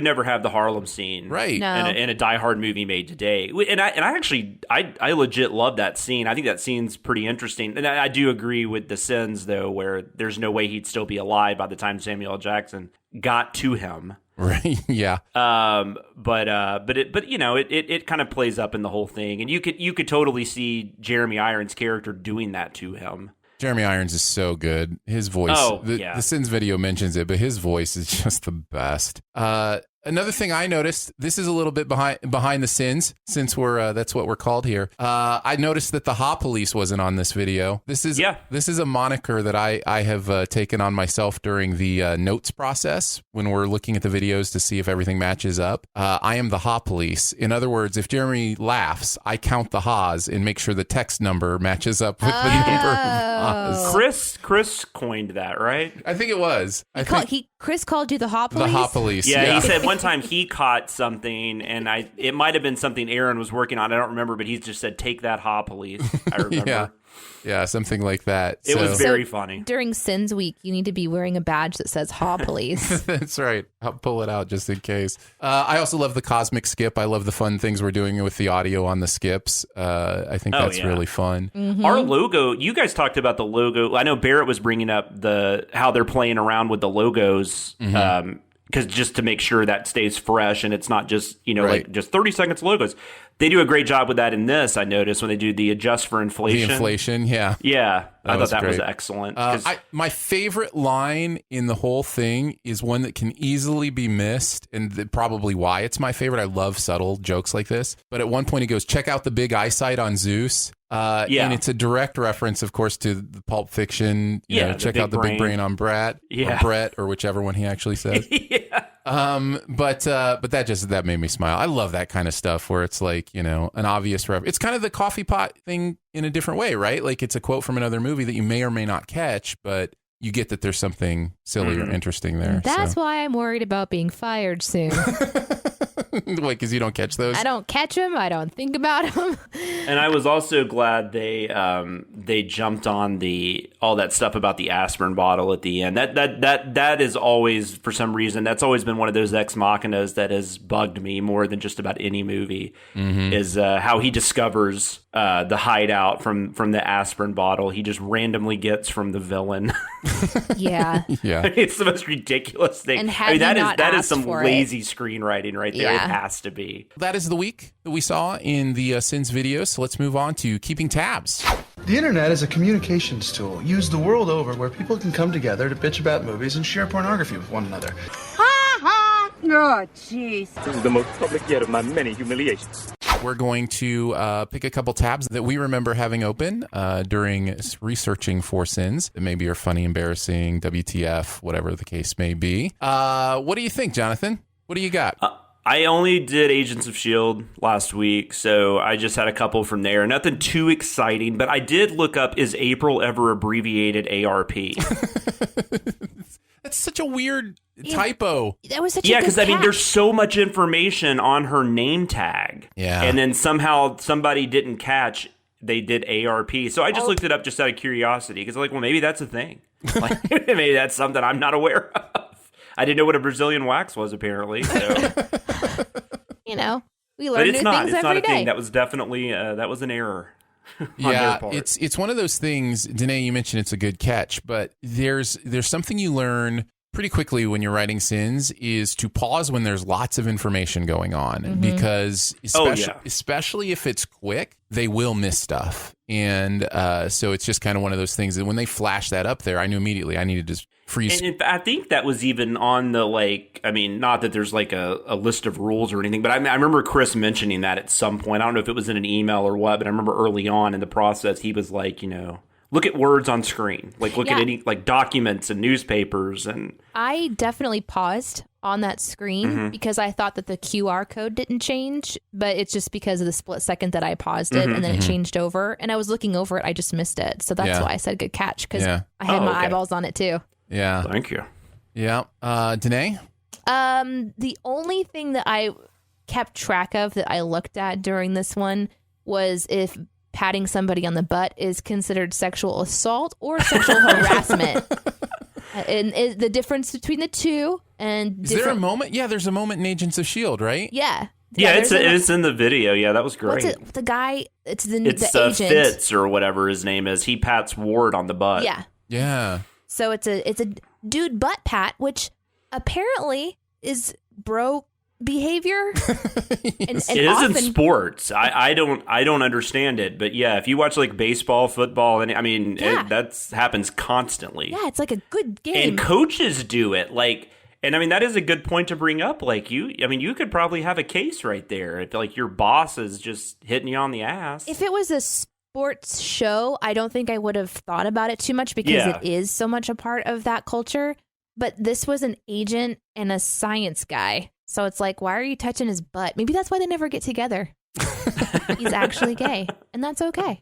never have the Harlem scene, right? No. In a Die Hard movie made today, and I legit love that scene. I think that scene's pretty interesting, and I do agree with the Sins though, where there's no way he'd still be alive by the time Samuel L. Jackson got to him. Right. Yeah. But it kind of plays up in the whole thing, and you could totally see Jeremy Irons' character doing that to him. Jeremy Irons is so good. His voice. The Sins video mentions it, but his voice is just the best. Another thing I noticed, this is a little bit behind the sins, since we're that's what we're called here. I noticed that the Ha Police wasn't on this video. This is a moniker that I have taken on myself during the notes process when we're looking at the videos to see if everything matches up. I am the Ha Police. In other words, if Jeremy laughs, I count the ha's and make sure the text number matches up with the number of ha's. Chris coined that, right? I think it was. Chris called you the Ha Police? The Ha Police. Yeah, he said one time he caught something, and it might have been something Aaron was working on. I don't remember, but he just said, "Take that, Ha Police." I remember. Yeah, something like that. It was very funny. During Sins Week, you need to be wearing a badge that says Ha Police. That's right. I'll pull it out just in case. I also love the cosmic skip. I love the fun things we're doing with the audio on the skips. I think that's really fun. Mm-hmm. Our logo, you guys talked about the logo. I know Barrett was bringing up how they're playing around with the logos. Mm-hmm. Because just to make sure that stays fresh and it's not just, like just 30 seconds logos. They do a great job with that in this, I noticed, when they do the adjust for inflation. The inflation, yeah. Yeah, I thought that great. was excellent. My favorite line in the whole thing is one that can easily be missed, and probably why it's my favorite. I love subtle jokes like this. But at one point he goes, check out the big eyesight on Zeus. And it's a direct reference, of course, to the Pulp Fiction. Check out the big brain on Brett, or Brett, or whichever one he actually says. But that made me smile. I love that kind of stuff where it's like, an obvious reference. It's kind of the coffee pot thing in a different way, right? Like it's a quote from another movie that you may or may not catch, but you get that there's something silly or interesting there. That's why I'm worried about being fired soon. Wait, because you don't catch those? I don't catch them. I don't think about them. And I was also glad they jumped on all that stuff about the aspirin bottle at the end. That is always, for some reason, that's always been one of those ex machinas that has bugged me more than just about any movie. Mm-hmm. Is how he discovers the hideout from the aspirin bottle he just randomly gets from the villain. Yeah. It's the most ridiculous thing. And that is some lazy screenwriting right there. Yeah. It has to be. That is the week that we saw in the Sins video. So let's move on to keeping tabs. The internet is a communications tool used the world over where people can come together to bitch about movies and share pornography with one another. Ha ha! Oh, jeez. This is the most public yet of my many humiliations. We're going to pick a couple tabs that we remember having open during researching for Sins that maybe are funny, embarrassing, WTF, whatever the case may be. What do you think, Jonathan? What do you got? I only did Agents of S.H.I.E.L.D. last week, so I just had a couple from there. Nothing too exciting, but I did look up, is April ever abbreviated ARP? That's such a weird typo. That was such a good because there's so much information on her name tag. Yeah. And then somehow somebody didn't catch they did ARP. So I just looked it up just out of curiosity because I'm like, well, maybe that's a thing. Like, maybe that's something I'm not aware of. I didn't know what a Brazilian wax was, apparently. So. We learn new things every day. But it's not a thing. That was definitely that was an error. Yeah, it's one of those things. Danae, you mentioned it's a good catch, but there's something you learn pretty quickly when you're writing Sins is to pause when there's lots of information going on, because especially if it's quick, they will miss stuff. And so it's just kind of one of those things that when they flash that up there, I knew immediately I needed to freeze. And I think that was even on the, not that there's like a list of rules or anything, but I remember Chris mentioning that at some point. I don't know if it was in an email or what, but I remember early on in the process, he was like, look at words on screen, look at any documents and newspapers. And I definitely paused on that screen because I thought that the QR code didn't change, but it's just because of the split second that I paused it and then it changed over. And I was looking over it, I just missed it. So that's why I said good catch, because I had my eyeballs on it too. Yeah. Thank you. Yeah. Danae? The only thing that I kept track of that I looked at during this one was if patting somebody on the butt is considered sexual assault or sexual harassment. And the difference between the two. And is there a moment? Yeah, there's a moment in Agents of S.H.I.E.L.D., right? Yeah. Yeah, it's in the video. Yeah, that was great. What's it? The guy, it's the agent. Fitz or whatever his name is. He pats Ward on the butt. Yeah. Yeah. So it's a dude butt pat, which apparently is bro behavior. and it is in sports. I don't understand it, but yeah, if you watch like baseball, football, and that happens constantly. Yeah, it's like a good game. And coaches do it. Like And I mean, that is a good point to bring up. Like you could probably have a case right there. If like your boss is just hitting you on the ass. If it was a sports show, I don't think I would have thought about it too much because it is so much a part of that culture. But this was an agent and a science guy. So it's like, why are you touching his butt? Maybe that's why they never get together. He's actually gay, and that's okay.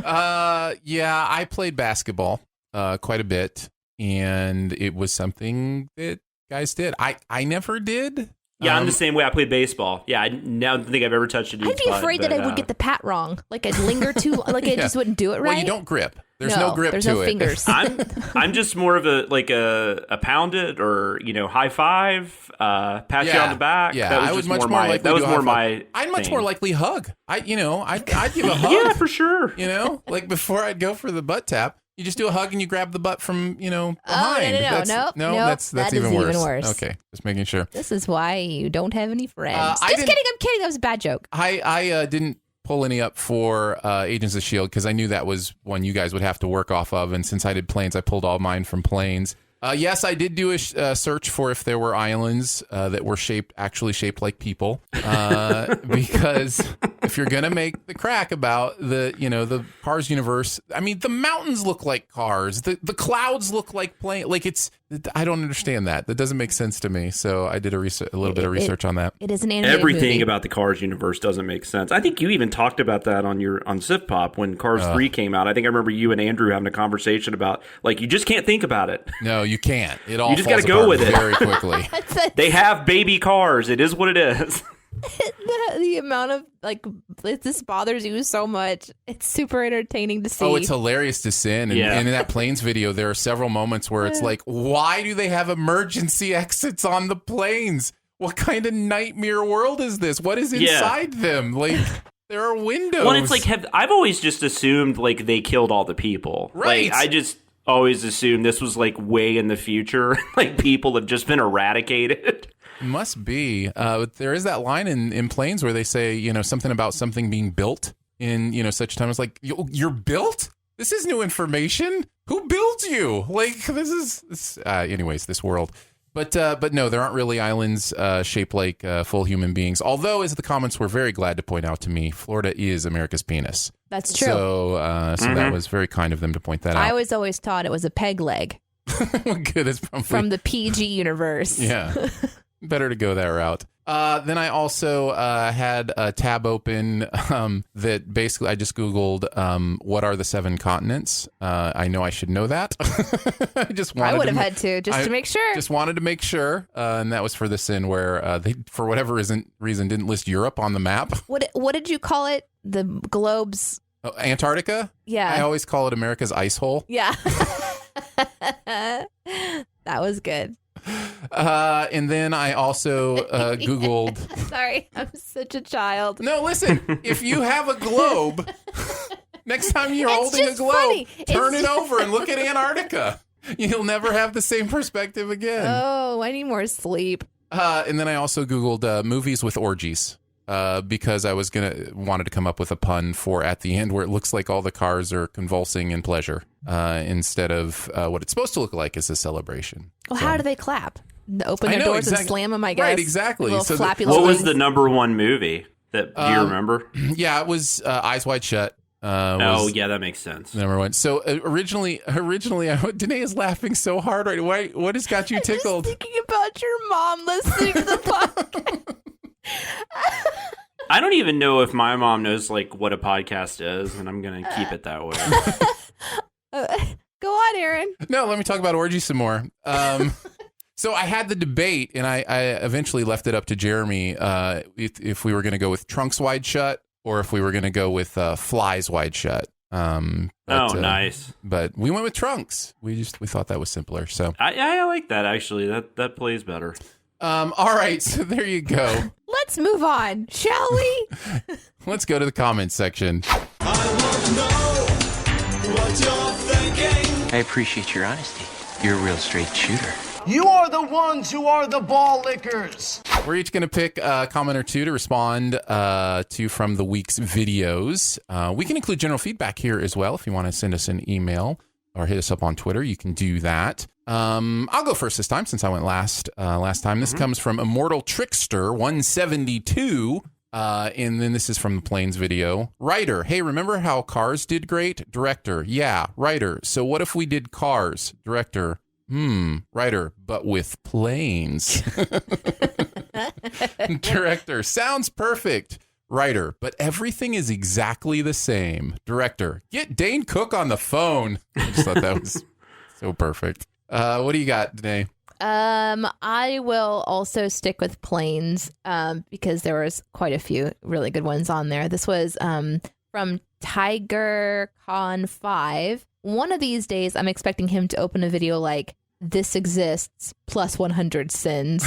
Yeah, I played basketball quite a bit, and it was something that guys did. I never did. Yeah, I'm the same way. I played baseball. Yeah, I don't think I've ever touched a dude's I'd be afraid that I would get the pat wrong. Like I'd linger too, like I just wouldn't do it right. Well, you don't grip. There's no grip there's to no it. Fingers. I'm just more of a pound it or high five, pat you on the back. Yeah, that was I would just much more more my. likely That was do a more high my. I'd much thing. more likely hug. I'd give a hug. Yeah, for sure. Like before I'd go for the butt tap. You just do a hug and you grab the butt from, behind. Oh, no. That's That even is worse. even worse. Okay, just making sure. This is why you don't have any friends. I'm kidding. That was a bad joke. I didn't pull any up for Agents of S.H.I.E.L.D. because I knew that was one you guys would have to work off of. And since I did planes, I pulled all mine from planes. Yes, I did do a search for if there were islands that were actually shaped like people, because if you're gonna make the crack about the Cars universe, I mean the mountains look like cars, the clouds look like planes. Like I don't understand that. That doesn't make sense to me. So I did a little bit of research on that. It is an animated Everything movie. about the Cars universe doesn't make sense. I think you even talked about that on Sif Pop when Cars 3 came out. I think I remember you and Andrew having a conversation about like you just can't think about it. No, you can't. It all you just got to go with it very quickly. They have baby cars. It is what it is. The amount of this bothers you so much. It's super entertaining to see. Oh, it's hilarious to sin. And in that planes video, there are several moments where it's like, why do they have emergency exits on the planes? What kind of nightmare world is this? What is inside them? Like, there are windows. Well, it's like I've always just assumed like they killed all the people. Right. Like, I just always assumed this was like way in the future. Like people have just been eradicated. Must be. There is that line in Planes where they say, something about something being built in, such time. It's like, you're built? This is new information. Who built you? Like, anyways, this world. But no, there aren't really islands shaped like full human beings. Although, as the comments were very glad to point out to me, Florida is America's penis. That's true. So that was very kind of them to point that out. I was always taught it was a peg leg. Good, it's probably from the PG universe. Yeah. Better to go that route. Then I also had a tab open that basically I just Googled what are the 7 continents. I know I should know that. I would have had to to make sure. Just wanted to make sure. And that was for the sin where they, for whatever reason, didn't list Europe on the map. What did you call it? The globes. Oh, Antarctica? Yeah. I always call it America's ice hole. Yeah. That was good. And then I also Googled. Sorry, I'm such a child. No, listen. If you have a globe, next time you're holding a globe, turn it over and look at Antarctica. You'll never have the same perspective again. Oh, I need more sleep. And then I also Googled movies with orgies. Because I wanted to come up with a pun for at the end where it looks like all the cars are convulsing in pleasure instead of what it's supposed to look like is a celebration. Well, how do they clap? Open their doors and slam them, I guess. Right, exactly. So what was the number one movie? Do you remember? Yeah, it was Eyes Wide Shut. Yeah, that makes sense. Number one. So originally, Danae is laughing so hard right now. What has got you tickled? I'm just thinking about your mom listening to the podcast. I don't even know if my mom knows like what a podcast is, and I'm gonna keep it that way. Go on, Aaron. No, let me talk about orgies some more. So I had the debate, and I eventually left it up to Jeremy if we were going to go with Trunks Wide Shut or if we were going to go with Flies Wide Shut. Nice. But we went with Trunks. We thought that was simpler. So I like that actually. That plays better. All right, so there you go. Let's move on, shall we? Let's go to the comments section. I want to know what you're thinking. I appreciate your honesty. You're a real straight shooter. You are the ones who are the ball lickers. We're each going to pick a comment or two to respond to from the week's videos. We can include general feedback here as well if you want to send us an email. or hit us up on Twitter, you can do that. I'll go first this time since I went last time. This comes from Immortal Trickster 172. And then this is from the Plains video. Writer, hey, remember how Cars did great? Director, yeah. Writer, so what if we did Cars? Director, writer, but with planes. Director, sounds perfect. Writer, but everything is exactly the same. Director, get Dane Cook on the phone. I just thought that was so perfect. What do you got, Danae? I will also stick with planes because there was quite a few really good ones on there. This was from Tiger Con 5. One of these days, I'm expecting him to open a video like, this exists plus 100 sins.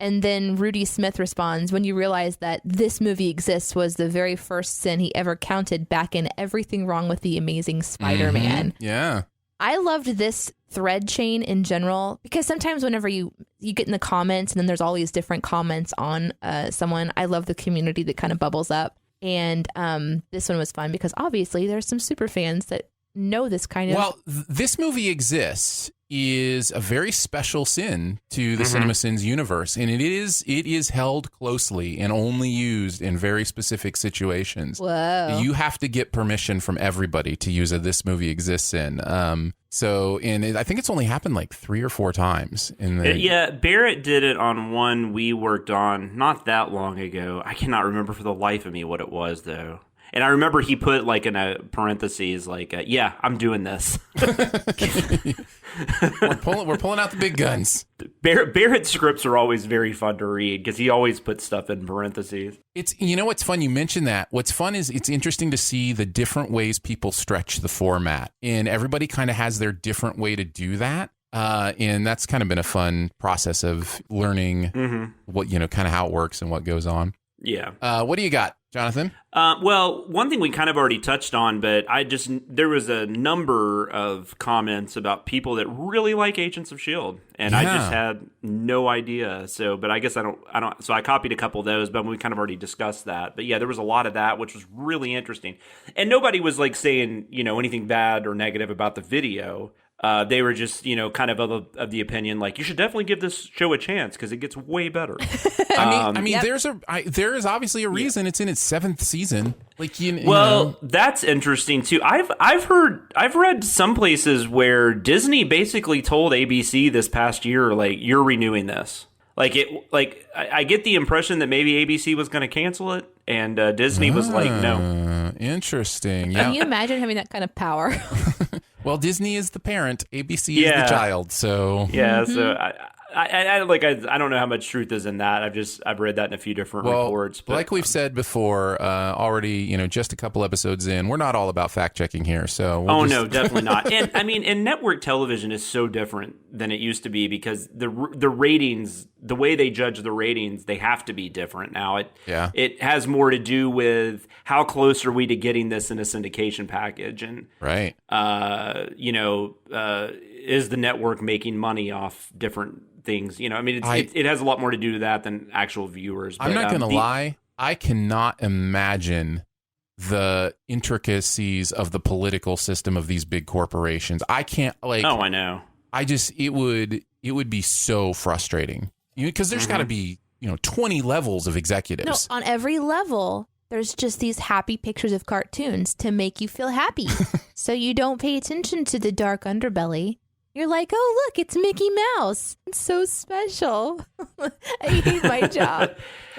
And then Rudy Smith responds, when you realize that this movie exists was the very first sin he ever counted back in Everything Wrong with the Amazing Spider-Man. Yeah. I loved this thread chain in general because sometimes whenever you get in the comments and then there's all these different comments on someone, I love the community that kind of bubbles up. And this one was fun because obviously there's some super fans that know this kind of... Well, this movie exists is a very special sin to the CinemaSins universe, and it is held closely and only used in very specific situations. Whoa. You have to get permission from everybody to use a this movie exists in. I think it's only happened like 3 or 4 times. Yeah, Barrett did it on one we worked on not that long ago. I cannot remember for the life of me what it was, though. And I remember he put like in a parentheses, like, yeah, I'm doing this. We're pulling out the big guns. Barrett's scripts are always very fun to read because he always puts stuff in parentheses. What's fun? You mentioned that. What's fun is it's interesting to see the different ways people stretch the format. And everybody kind of has their different way to do that. And that's kind of been a fun process of learning what, kind of how it works and what goes on. Yeah. What do you got, Jonathan? Well, one thing we kind of already touched on, but there was a number of comments about people that really like Agents of S.H.I.E.L.D. And I just had no idea. So, but I guess I don't. So I copied a couple of those, but we kind of already discussed that. But yeah, there was a lot of that, which was really interesting. And nobody was like saying, anything bad or negative about the video. They were just, kind of the opinion, like, you should definitely give this show a chance because it gets way better. There is obviously a reason it's in its 7th season. Like, that's interesting too. I've read some places where Disney basically told ABC this past year, like, you're renewing this. I get the impression that maybe ABC was going to cancel it, and Disney was like, no. Interesting. Yeah. Can you imagine having that kind of power? Well, Disney is the parent, ABC is the child, so so I don't know how much truth is in that. I've read that in a few different reports. But, like we've said before, already, just a couple episodes in, we're not all about fact checking here. So no, definitely not. And I mean, and network television is so different than it used to be because the ratings, the way they judge the ratings, they have to be different now. It has more to do with how close are we to getting this in a syndication package, and right, is the network making money off different things? It has a lot more to do with that than actual viewers. I'm not going to lie. I cannot imagine the intricacies of the political system of these big corporations. I can't I know. It would be so frustrating because there's got to be, 20 levels of executives. No, on every level, there's just these happy pictures of cartoons to make you feel happy. So you don't pay attention to the dark underbelly. You're like, oh, look, it's Mickey Mouse. It's so special. I hate my job.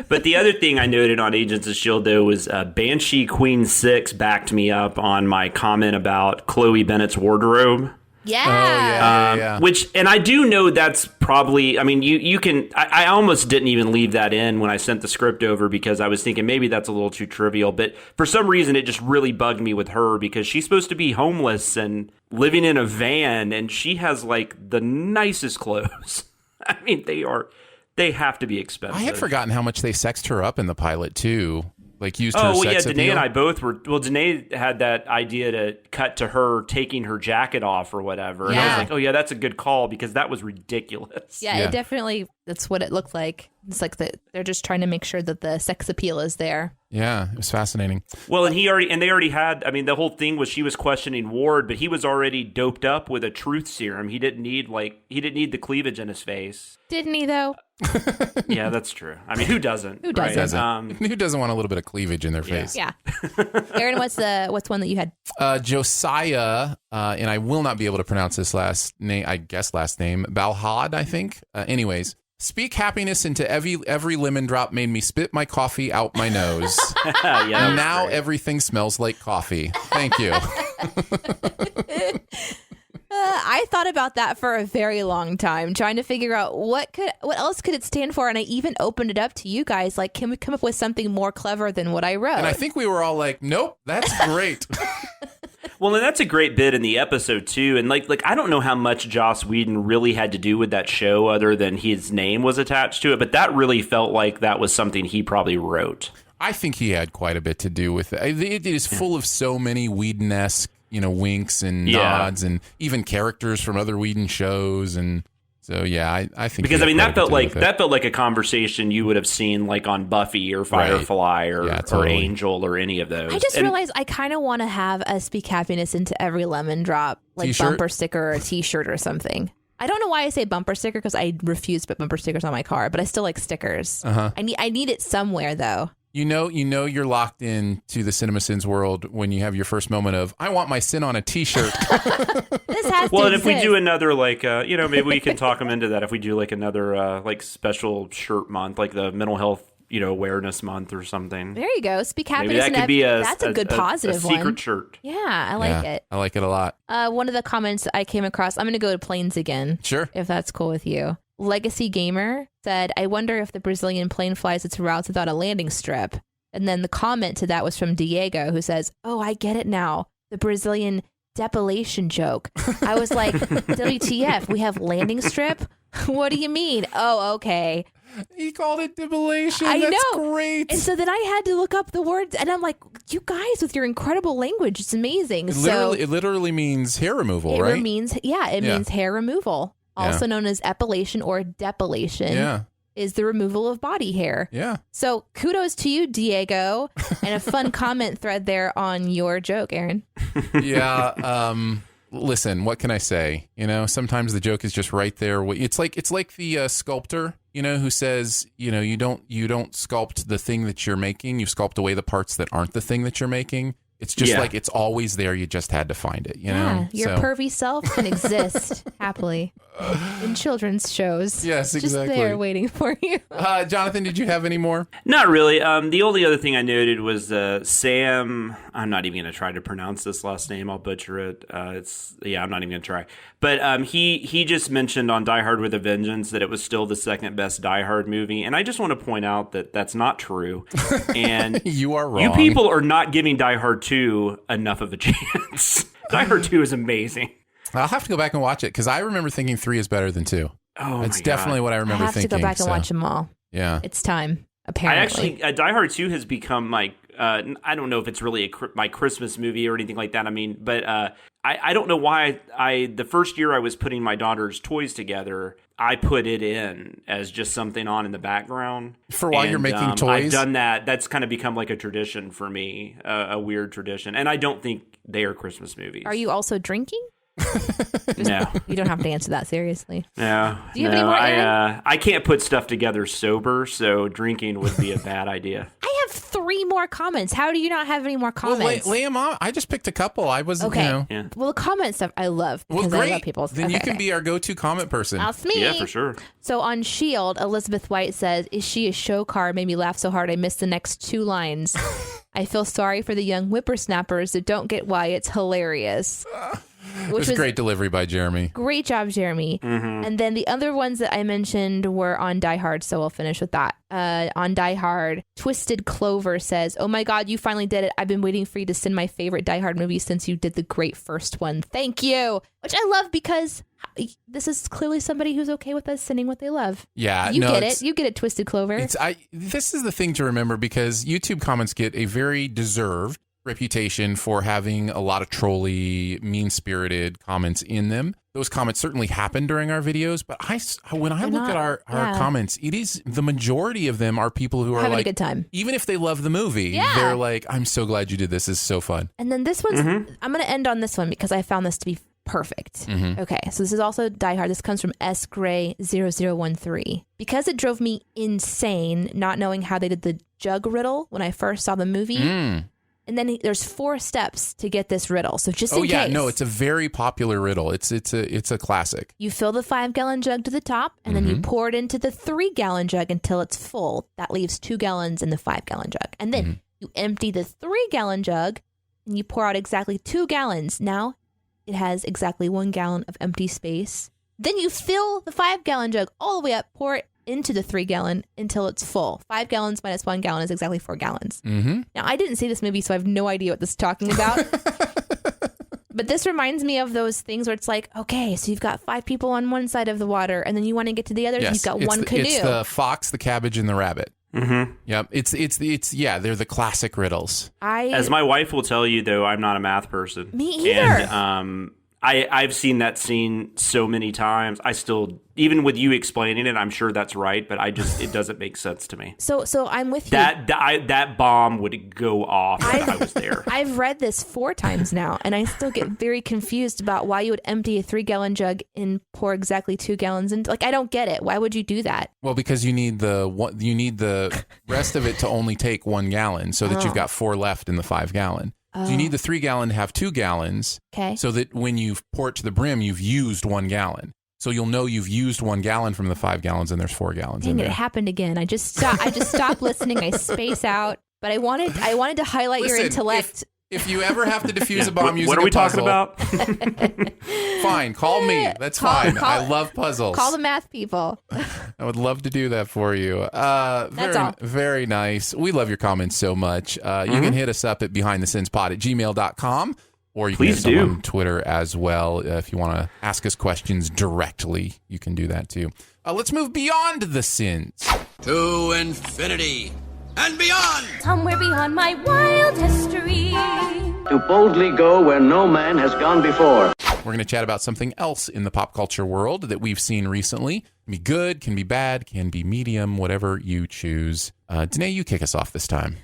But the other thing I noted on Agents of S.H.I.E.L.D., though, was Banshee Queen 6 backed me up on my comment about Chloe Bennett's wardrobe. Yeah. Yeah. Which, and I do know that's probably, I mean, you can, I almost didn't even leave that in when I sent the script over because I was thinking maybe that's a little too trivial. But for some reason, it just really bugged me with her because she's supposed to be homeless and living in a van, and she has like the nicest clothes. I mean, they have to be expensive. I had forgotten how much they sexed her up in the pilot, too. Like, used her sex appeal. Danae and I both were. Well, Danae had that idea to cut to her taking her jacket off or whatever. And I was like, oh, yeah, that's a good call because that was ridiculous. Yeah, it definitely, that's what it looked like. It's like they're just trying to make sure that the sex appeal is there. Yeah, it was fascinating. Well, and they already had. I mean, the whole thing was she was questioning Ward, but he was already doped up with a truth serum. He didn't need the cleavage in his face. Didn't he though? Yeah, that's true. I mean, who doesn't? Who doesn't? Right? Who doesn't want a little bit of cleavage in their face? Yeah. Aaron, what's one that you had? Josiah, and I will not be able to pronounce this last name. Balhad, I think. Anyways. Speak happiness into every lemon drop made me spit my coffee out my nose. And now everything smells like coffee. Thank you. I thought about that for a very long time, trying to figure out what else could it stand for, and I even opened it up to you guys. Like, can we come up with something more clever than what I wrote? And I think we were all like, "Nope, that's great." Well, and that's a great bit in the episode too. And like I don't know how much Joss Whedon really had to do with that show, other than his name was attached to it. But that really felt like that was something he probably wrote. I think he had quite a bit to do with it. It is full of so many Whedon-esque, winks and nods, and even characters from other Whedon shows. And so, yeah, I think because that felt like a conversation you would have seen like on Buffy or Firefly or Angel or any of those. I just realized I kind of want to have a Speak Happiness into every lemon drop, like T-shirt? Bumper sticker or a T-shirt or something. I don't know why I say bumper sticker because I refuse to put bumper stickers on my car, but I still like stickers. I need it somewhere though. You know you're locked into the CinemaSins world when you have your first moment of, I want my sin on a T-shirt. This has well, to and exist. if we do another, maybe we can talk them into that. If we do like another special shirt month, like the mental health, awareness month or something. There you go. Speak happiness. Maybe that could be that's a good positive a secret one. shirt. Yeah, I like it. I like it a lot. One of the comments I came across, I'm going to go to planes again. Sure. If that's cool with you. Legacy Gamer said, I wonder if the Brazilian plane flies its routes without a landing strip. And then the comment to that was from Diego, who says, oh, I get it now. The Brazilian depilation joke. I was like, WTF, we have landing strip? What do you mean? Oh, okay. He called it depilation. I That's know. great. And so then I had to look up the words, and I'm like, you guys with your incredible language, it's amazing. It literally means hair removal, right? It means hair removal, also known as epilation or depilation. Yeah. Is the removal of body hair. Yeah. So kudos to you, Diego, and a fun comment thread there on your joke, Aaron. Yeah. Listen, what can I say? Sometimes the joke is just right there. It's like the sculptor, who says, you don't sculpt the thing that you're making. You sculpt away the parts that aren't the thing that you're making. It's just like it's always there. You just had to find it. Yeah, your pervy self can exist happily in children's shows. Yes, exactly. Just there waiting for you. Jonathan, did you have any more? Not really. The only other thing I noted was Sam. I'm not even going to try to pronounce this last name. I'll butcher it. I'm not even going to try. But he just mentioned on Die Hard with a Vengeance that it was still the second best Die Hard movie, and I just want to point out that that's not true. And you are wrong. You people are not giving Die Hard 2 enough of a chance. Die Hard 2 is amazing. I'll have to go back and watch it because I remember thinking 3 is better than 2. Oh, that's definitely what I remember thinking. I have to go back and watch them all. Yeah, it's time. Apparently, Die Hard 2 has become like I don't know if it's really my Christmas movie or anything like that. I mean, but I don't know why the first year I was putting my daughter's toys together, I put it in as just something on in the background for while you're making toys. I've done that. That's kind of become like a tradition for me, a weird tradition, and I don't think they are Christmas movies. Are you also drinking? No, you don't have to answer that seriously. No, do you have any more, Aaron? I can't put stuff together sober, so drinking would be a bad idea. I have 3 more comments. How do you not have any more comments? Well, lay them on. I just picked a couple. I wasn't. Okay. Yeah. Well, the comment stuff I love because great. I love people. Then you can be our go-to comment person. That's me. Yeah, for sure. So on S.H.I.E.L.D., Elizabeth White says, "Is she a show car? Made me laugh so hard I missed the next 2 lines. I feel sorry for the young whippersnappers that don't get why it's hilarious." Which was great delivery by Jeremy. Great job, Jeremy. Mm-hmm. And then the other ones that I mentioned were on Die Hard, so we'll finish with that. On Die Hard, Twisted Clover says, "Oh my God, you finally did it. I've been waiting for you to send my favorite Die Hard movie since you did the great first one. Thank you." Which I love because this is clearly somebody who's okay with us sending what they love. Yeah. You get it. You get it, Twisted Clover. This is the thing to remember because YouTube comments get a very deserved reputation for having a lot of trolly, mean-spirited comments in them. those comments certainly happen during our videos, but when I look at our comments, it is the majority of them are people who are having like, a good time. Even if they love the movie, they're like, I'm so glad you did this. This is so fun. And then this one's, I'm going to end on this one because I found this to be perfect. Okay, so this is also Die Hard. This comes from S Gray 0013. Because it drove me insane not knowing how they did the jug riddle when I first saw the movie. And then there's 4 steps to get this riddle. So just in case. No, it's a very popular riddle. It's a classic. You fill the 5-gallon jug to the top, and then you pour it into the 3-gallon jug until it's full. That leaves 2 gallons in the 5-gallon jug. And then you empty the 3-gallon jug, and you pour out exactly 2 gallons. Now it has exactly 1 gallon of empty space. Then you fill the 5-gallon jug all the way up, pour it into the 3-gallon until it's full. 5 gallons minus 1 gallon is exactly 4 gallons. Now, I didn't see this movie, so I have no idea what this is talking about. But this reminds me of those things where it's like, okay, so you've got 5 people on one side of the water, and then you want to get to the other, you've got one canoe. It's the fox, the cabbage, and the rabbit. Yep. It's they're the classic riddles. As my wife will tell you, though, I'm not a math person. Me either. And I've seen that scene so many times. I still, even with you explaining it, I'm sure that's right, but it doesn't make sense to me. So I'm with you. That bomb would go off if I was there. I've read this 4 times now, and I still get very confused about why you would empty a 3-gallon jug and pour exactly 2 gallons into. Like, I don't get it. Why would you do that? Well, because you need the rest of it to only take 1 gallon, so that you've got 4 left in the 5-gallon. So you need the 3-gallon to have 2 gallons. Okay. So that when you pour it to the brim, you've used 1 gallon. So you'll know you've used 1 gallon from the 5 gallons, and there's 4 gallons in there. It happened again. I just stopped listening. I space out. But I wanted to highlight your intellect. If you ever have to defuse a bomb using what are we talking about? Fine, call me. That's fine. I love puzzles. Call the math people. I would love to do that for you. Very nice. We love your comments so much. You can hit us up at behindthesinspod@gmail.com, or you can hit us on Twitter as well. If you want to ask us questions directly, you can do that too. Let's move beyond the sins. To infinity and beyond. Somewhere beyond my wild history. To boldly go where no man has gone before. We're going to chat about something else in the pop culture world that we've seen recently. Can be good, can be bad, can be medium, whatever you choose. Danae, you kick us off this time.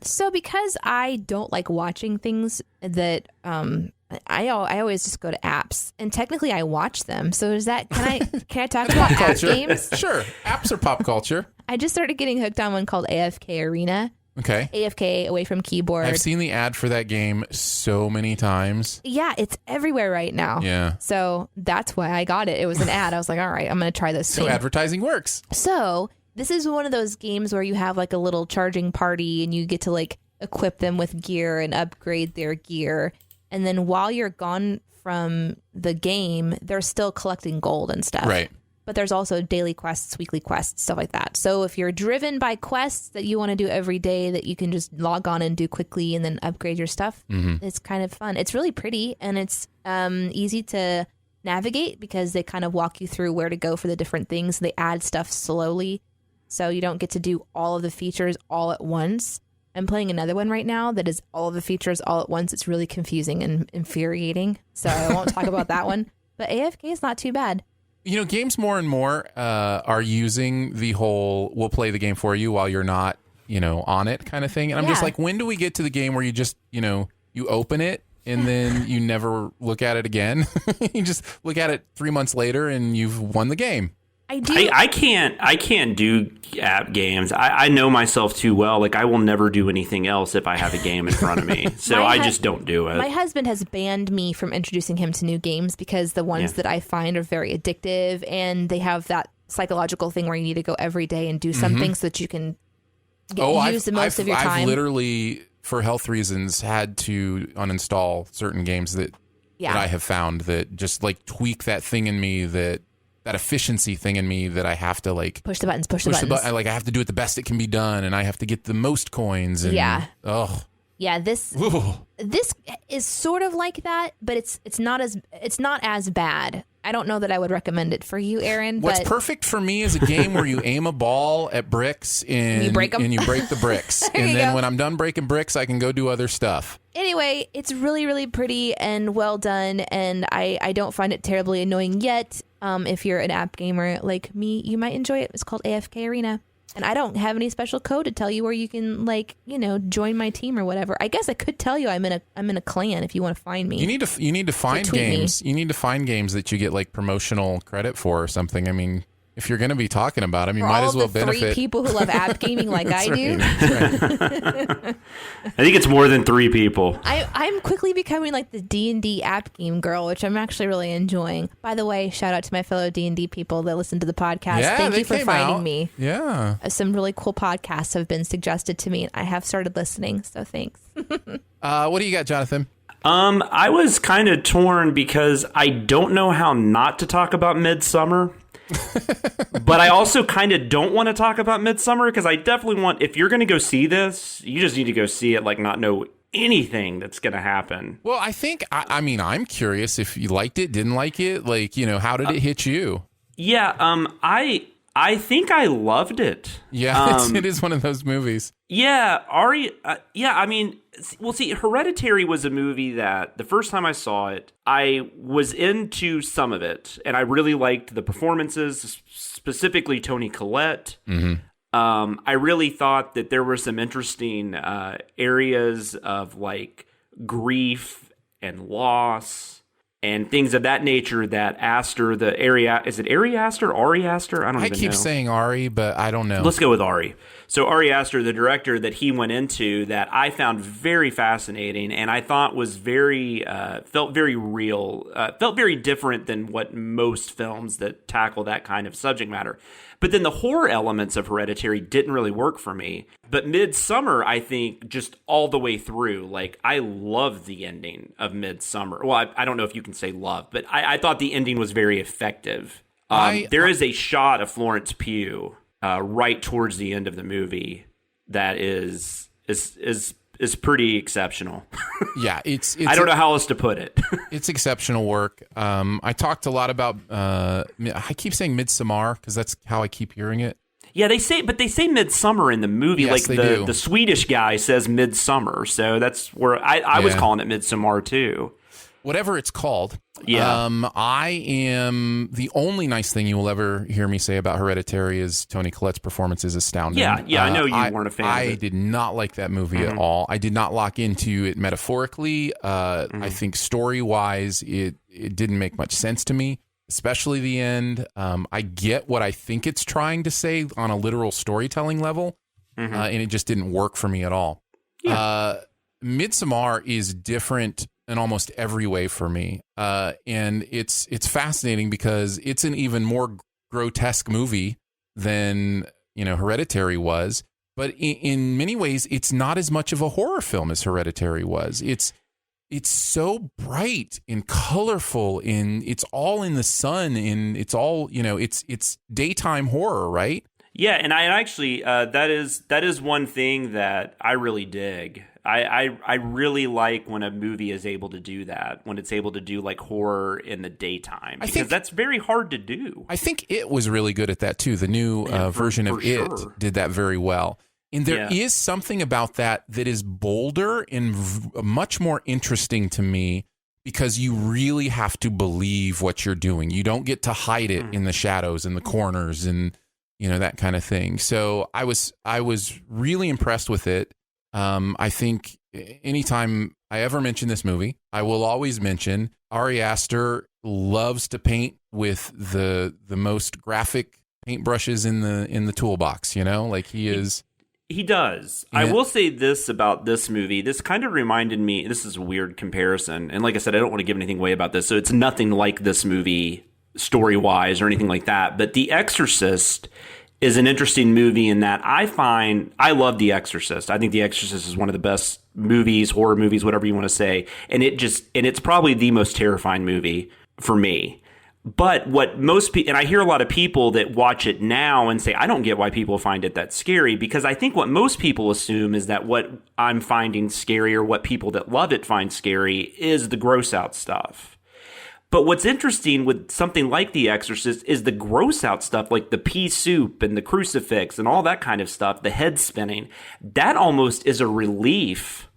So because I don't like watching things that I always just go to apps, and technically I watch them. So is that can I talk about app games? Sure, apps are pop culture. I just started getting hooked on one called AFK Arena. Okay. AFK, away from keyboard. I've seen the ad for that game so many times. Yeah, it's everywhere right now. Yeah. So that's why I got it. It was an ad. I was like, all right, I'm going to try this thing. So advertising works. So this is one of those games where you have like a little charging party and you get to like equip them with gear and upgrade their gear. And then while you're gone from the game, they're still collecting gold and stuff. Right. But there's also daily quests, weekly quests, stuff like that. So if you're driven by quests that you want to do every day that you can just log on and do quickly and then upgrade your stuff, it's kind of fun. It's really pretty, and it's easy to navigate because they kind of walk you through where to go for the different things. They add stuff slowly, so you don't get to do all of the features all at once. I'm playing another one right now that is all of the features all at once. It's really confusing and infuriating, so I won't talk about that one. But AFK is not too bad. You know, games more and more are using the whole we'll play the game for you while you're not, on it kind of thing. And I'm just like, when do we get to the game where you just, you open it and then you never look at it again? You just look at it 3 months later and you've won the game. I can't do app games. I know myself too well. Like, I will never do anything else if I have a game in front of me. So I just don't do it. My husband has banned me from introducing him to new games because the ones that I find are very addictive, and they have that psychological thing where you need to go every day and do something so that you can use the most of your time. I've literally, for health reasons, had to uninstall certain games that I have found that just like tweak that thing in me that efficiency thing in me that I have to like push the buttons. Like I have to do it the best it can be done, and I have to get the most coins. And, this is sort of like that, but it's not as bad. I don't know that I would recommend it for you, Aaron. What's but perfect for me is a game where you aim a ball at bricks and you break them? and you break the bricks. And then when I'm done breaking bricks, I can go do other stuff. Anyway, it's really, really pretty and well done, and I don't find it terribly annoying yet. If you're an app gamer like me, you might enjoy it. It's called AFK Arena. And I don't have any special code to tell you where you can, like, you know, join my team or whatever. I guess I could tell you I'm in a clan if you want to find me. You need to find games. Me. You need to find games that you get like promotional credit for or something. I mean, if you're going to be talking about them, you might as well benefit. 3 people who love app gaming like I do. Right. I think it's more than 3 people. I'm quickly becoming like the D&D app game girl, which I'm actually really enjoying. By the way, shout out to my fellow D&D people that listen to the podcast. Yeah, Thank you for finding me. Yeah. Some really cool podcasts have been suggested to me, and I have started listening, so thanks. What do you got, Jonathan? I was kind of torn because I don't know how not to talk about Midsommar. But I also kind of don't want to talk about Midsommar because I definitely want, if you're going to go see this, you just need to go see it, like not know anything that's going to happen. Well, I think, I mean, I'm curious if you liked it, didn't like it, like, you know, how did it hit you? Yeah, I think I loved it. Yeah, it is one of those movies. Yeah, Ari. I mean, well, see, Hereditary was a movie that the first time I saw it, I was into some of it, and I really liked the performances, specifically Toni Collette. Mm-hmm. I really thought that there were some interesting areas of like grief and loss and things of that nature that Aster, is it Ari Aster? Ari Aster? I don't even know. I keep saying Ari, but I don't know. Let's go with Ari. So Ari Aster, the director that he went into, that I found very fascinating and I thought was very, felt very real, felt very different than what most films that tackle that kind of subject matter. But then the horror elements of Hereditary didn't really work for me. But Midsommar, I think, just all the way through, like, I love the ending of Midsommar. Well, I don't know if you can say love, but I thought the ending was very effective. There is a shot of Florence Pugh right towards the end of the movie that is pretty exceptional. Yeah, it's I don't know how else to put it. It's exceptional work. I talked a lot about I keep saying Midsommar because that's how I keep hearing it. Yeah, they say Midsommar in the movie. Yes, like the Swedish guy says Midsommar, so that's where I was calling it Midsommar too. Whatever it's called. Yeah. I am the only nice thing you will ever hear me say about Hereditary is Toni Collette's performance is astounding. Yeah, I know you weren't a fan of it. I did not like that movie at all. I did not lock into it metaphorically. I think story-wise, it didn't make much sense to me, especially the end. I get what I think it's trying to say on a literal storytelling level, and it just didn't work for me at all. Yeah. Midsommar is different in almost every way for me. And it's fascinating because it's an even more grotesque movie than, you know, Hereditary was. But in many ways, it's not as much of a horror film as Hereditary was. It's so bright and colorful, and it's all in the sun, and it's all, you know, it's daytime horror, right? Yeah, and I actually that is one thing that I really dig. I really like when a movie is able to do that, when it's able to do like horror in the daytime, because that's very hard to do. I think It was really good at that too. The new version of It did that very well. And there is something about that is bolder and much more interesting to me because you really have to believe what you're doing. You don't get to hide it in the shadows and the corners and, you know, that kind of thing. So I was really impressed with it. I think anytime I ever mention this movie, I will always mention Ari Aster loves to paint with the most graphic paintbrushes in the toolbox, you know, like he is. He does. Yeah. I will say this about this movie. This kind of reminded me, this is a weird comparison. And like I said, I don't want to give anything away about this. So it's nothing like this movie story-wise or anything like that. But The Exorcist is an interesting movie in that I love The Exorcist. I think The Exorcist is one of the best movies, horror movies, whatever you want to say. And it's probably the most terrifying movie for me. But what most people, and I hear a lot of people that watch it now and say, I don't get why people find it that scary, because I think what most people assume is that what I'm finding scary or what people that love it find scary is the gross out stuff. But what's interesting with something like The Exorcist is the gross out stuff, like the pea soup and the crucifix and all that kind of stuff, the head spinning. That almost is a relief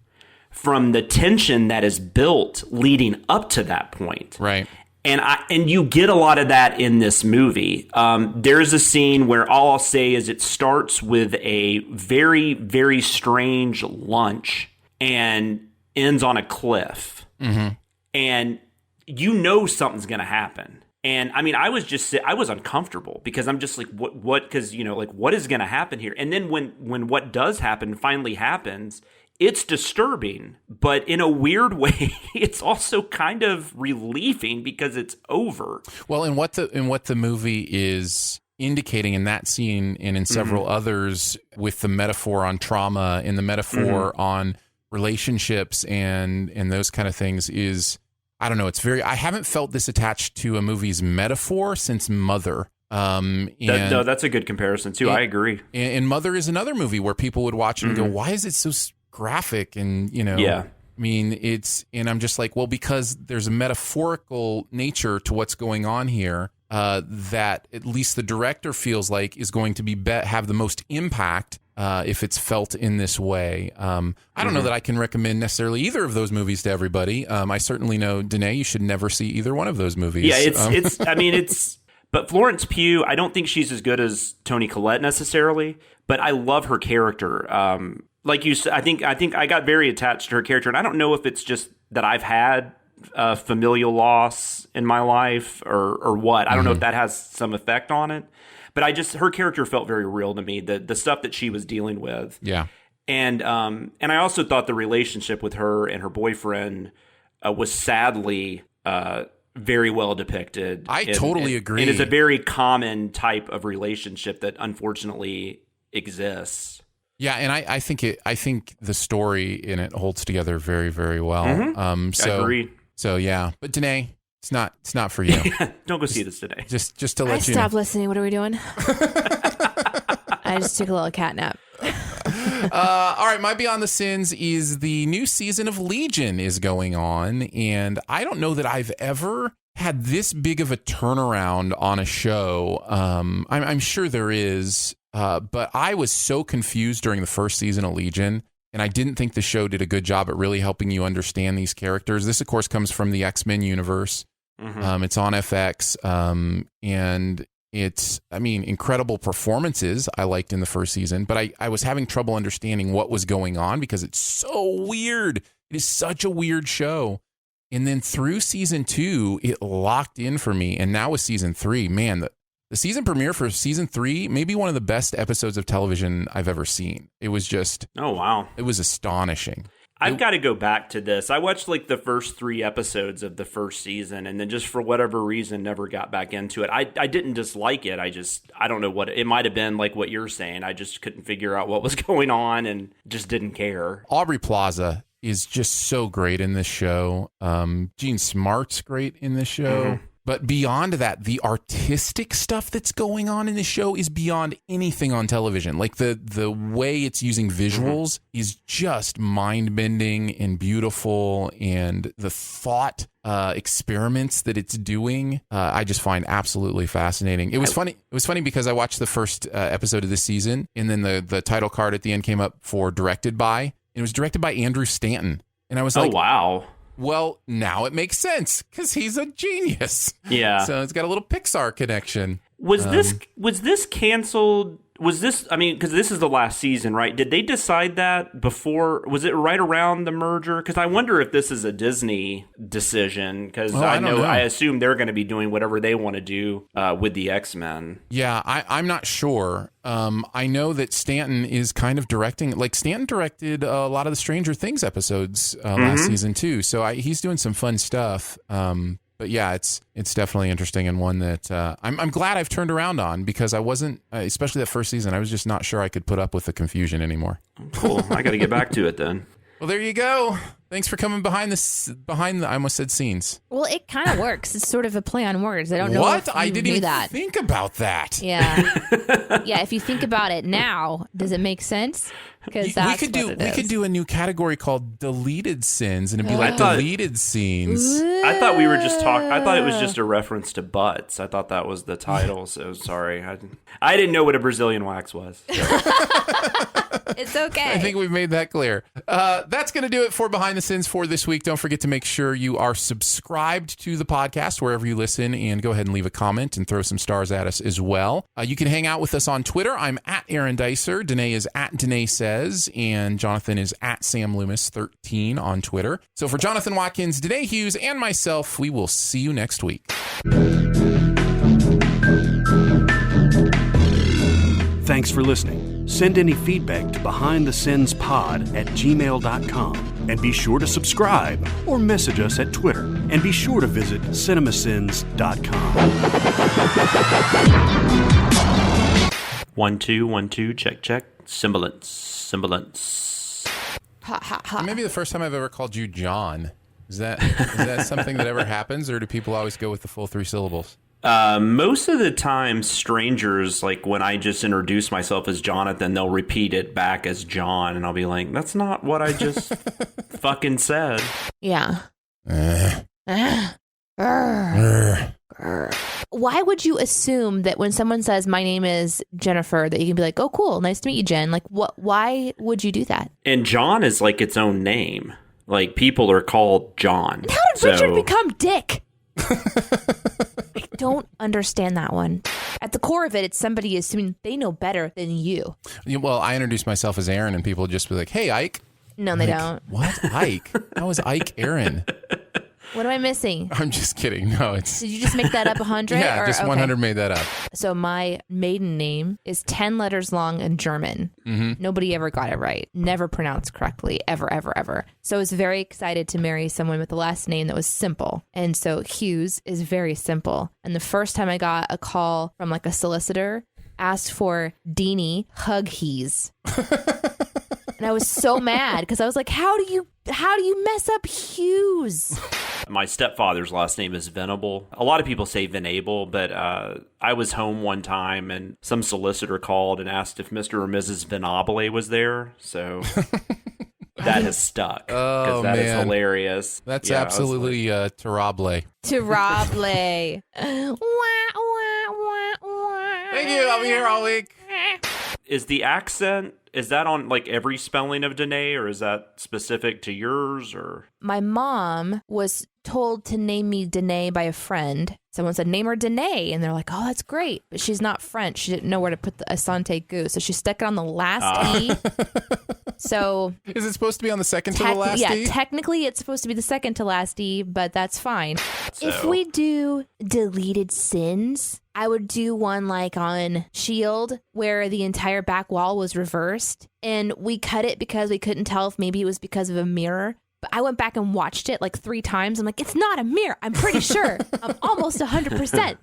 from the tension that is built leading up to that point. Right. And you get a lot of that in this movie. There's a scene where all I'll say is it starts with a very, very strange lunch and ends on a cliff. Mm-hmm. And you know something's going to happen. And I mean, I was uncomfortable because I'm just like, what? Because, you know, like, what is going to happen here? And then when what does happen finally happens, it's disturbing, but in a weird way, it's also kind of relieving because it's over. Well, and what the movie is indicating in that scene and in several others with the metaphor on trauma and the metaphor on relationships and those kind of things is, I don't know, I haven't felt this attached to a movie's metaphor since Mother. No, that's a good comparison too. I agree. And Mother is another movie where people would watch it and go, why is it so graphic? And, you know, I mean, and I'm just like, well, because there's a metaphorical nature to what's going on here that at least the director feels like is going to have the most impact if it's felt in this way. I don't know that I can recommend necessarily either of those movies to everybody. I certainly know, Danae, you should never see either one of those movies. Yeah, but Florence Pugh, I don't think she's as good as Toni Collette necessarily, but I love her character. Like you said, I think I got very attached to her character, and I don't know if it's just that I've had familial loss in my life or what. I don't know if that has some effect on it, but her character felt very real to me. The stuff that she was dealing with, and I also thought the relationship with her and her boyfriend was sadly very well depicted. I totally agree. And it's a very common type of relationship that unfortunately exists. Yeah, and I think the story in it holds together very, very well. Agreed. So yeah, but Danae, it's not for you. Don't go see this today. Just to let you know. Stop listening. What are we doing? I just took a little cat nap. All right, my Beyond the Sins is the new season of Legion is going on, and I don't know that I've ever had this big of a turnaround on a show. I'm sure there is, but I was so confused during the first season of Legion, and I didn't think the show did a good job at really helping you understand these characters. This, of course, comes from the X-Men universe. It's on FX, and it's, I mean, incredible performances I liked in the first season, but I was having trouble understanding what was going on because it's so weird. It is such a weird show. And then through season 2, it locked in for me. And now with season 3, man, the season premiere for season 3, maybe one of the best episodes of television I've ever seen. It was just, oh, wow. It was astonishing. I've got to go back to this. I watched like the first 3 episodes of the first season and then just for whatever reason never got back into it. I didn't dislike it. I don't know what it might have been, like what you're saying. I just couldn't figure out what was going on and just didn't care. Aubrey Plaza is just so great in this show. Gene Smart's great in this show. But beyond that, the artistic stuff that's going on in the show is beyond anything on television. Like the way it's using visuals is just mind-bending and beautiful, and the thought experiments that it's doing, I just find absolutely fascinating. It was funny. It was funny because I watched the first episode of this season, and then the title card at the end came up for directed by, and it was directed by Andrew Stanton, and I was like, "Oh wow." Well, now it makes sense because he's a genius. Yeah. So it's got a little Pixar connection. Was this canceled? Was this, I mean, because this is the last season, right? Did they decide that before? Was it right around the merger? Because I wonder if this is a Disney decision. Because I assume they're going to be doing whatever they want to do with the X-Men. Yeah, I'm not sure. I know that Stanton is kind of directing. Like Stanton directed a lot of the Stranger Things episodes last season too. So he's doing some fun stuff. But yeah, it's definitely interesting, and one that I'm glad I've turned around on, because I wasn't, especially that first season, I was just not sure I could put up with the confusion anymore. Cool. I got to get back to it then. Well, there you go. Thanks for coming behind the I almost said scenes. Well, it kind of works. It's sort of a play on words. I don't know what? If you I didn't knew even that. think about that. Yeah. Yeah, if you think about it now, does it make sense? Because we could do a new category called deleted sins, and it'd be like deleted scenes. I thought we were just talking. I thought it was just a reference to butts. I thought that was the title. So sorry, I didn't know what a Brazilian wax was. It's okay. I think we've made that clear. That's going to do it for Behind the Sins for this week. Don't forget to make sure you are subscribed to the podcast wherever you listen, and go ahead and leave a comment and throw some stars at us as well. You can hang out with us on Twitter. I'm at Aaron Dicer. Danae is at Danae Says, and Jonathan is at Sam Loomis 13 on Twitter. So for Jonathan Watkins, Danae Hughes, and myself, we will see you next week. Thanks for listening. Send any feedback to behindthesinspod@gmail.com. And be sure to subscribe or message us at Twitter. And be sure to visit cinemasins.com. 1 2 1 2 check. Semblance. Ha, ha, ha. Maybe the first time I've ever called you John. Is that something that ever happens, or do people always go with the full 3 syllables? Most of the time, strangers, like when I just introduce myself as Jonathan, they'll repeat it back as John, and I'll be like, that's not what I just fucking said. Yeah. Why would you assume that when someone says my name is Jennifer that you can be like, oh cool, nice to meet you, Jen? Like why would you do that? And John is like its own name. Like people are called John. And how did Richard become Dick? I don't understand that one. At the core of it, it's somebody assuming they know better than you. Well, I introduce myself as Aaron, and people just be like, hey, Ike. No, they don't. What? Ike? How is Ike Aaron? What am I missing? I'm just kidding. No, it's... Did you just make that up 100? Yeah, just 100 made that up. So my maiden name is 10 letters long in German. Mm-hmm. Nobody ever got it right. Never pronounced correctly. Ever, ever, ever. So I was very excited to marry someone with the last name that was simple. And so Hughes is very simple. And the first time I got a call from like a solicitor, asked for Deanie Hughees. And I was so mad because I was like, how do you mess up Hughes? My stepfather's last name is Venable. A lot of people say Venable, but I was home one time and some solicitor called and asked if Mr. or Mrs. Venable was there. So that has stuck because that is hilarious. That's absolutely terrible. Terrible. Thank you. I'll be here all week. Is the accent, is that on like every spelling of Danae, or is that specific to yours? Or my mom was told to name me Danae by a friend. Someone said, name her Danae. And they're like, oh, that's great. But she's not French. She didn't know where to put the asante goose. So she stuck it on the last E. So is it supposed to be on the second to the last E? Yeah, technically it's supposed to be the second to last E, but that's fine. So if we do deleted sins, I would do one like on S.H.I.E.L.D. where the entire back wall was reversed. And we cut it because we couldn't tell if maybe it was because of a mirror. But I went back and watched it like 3 times. I'm like, it's not a mirror. I'm pretty sure. I'm almost 100%.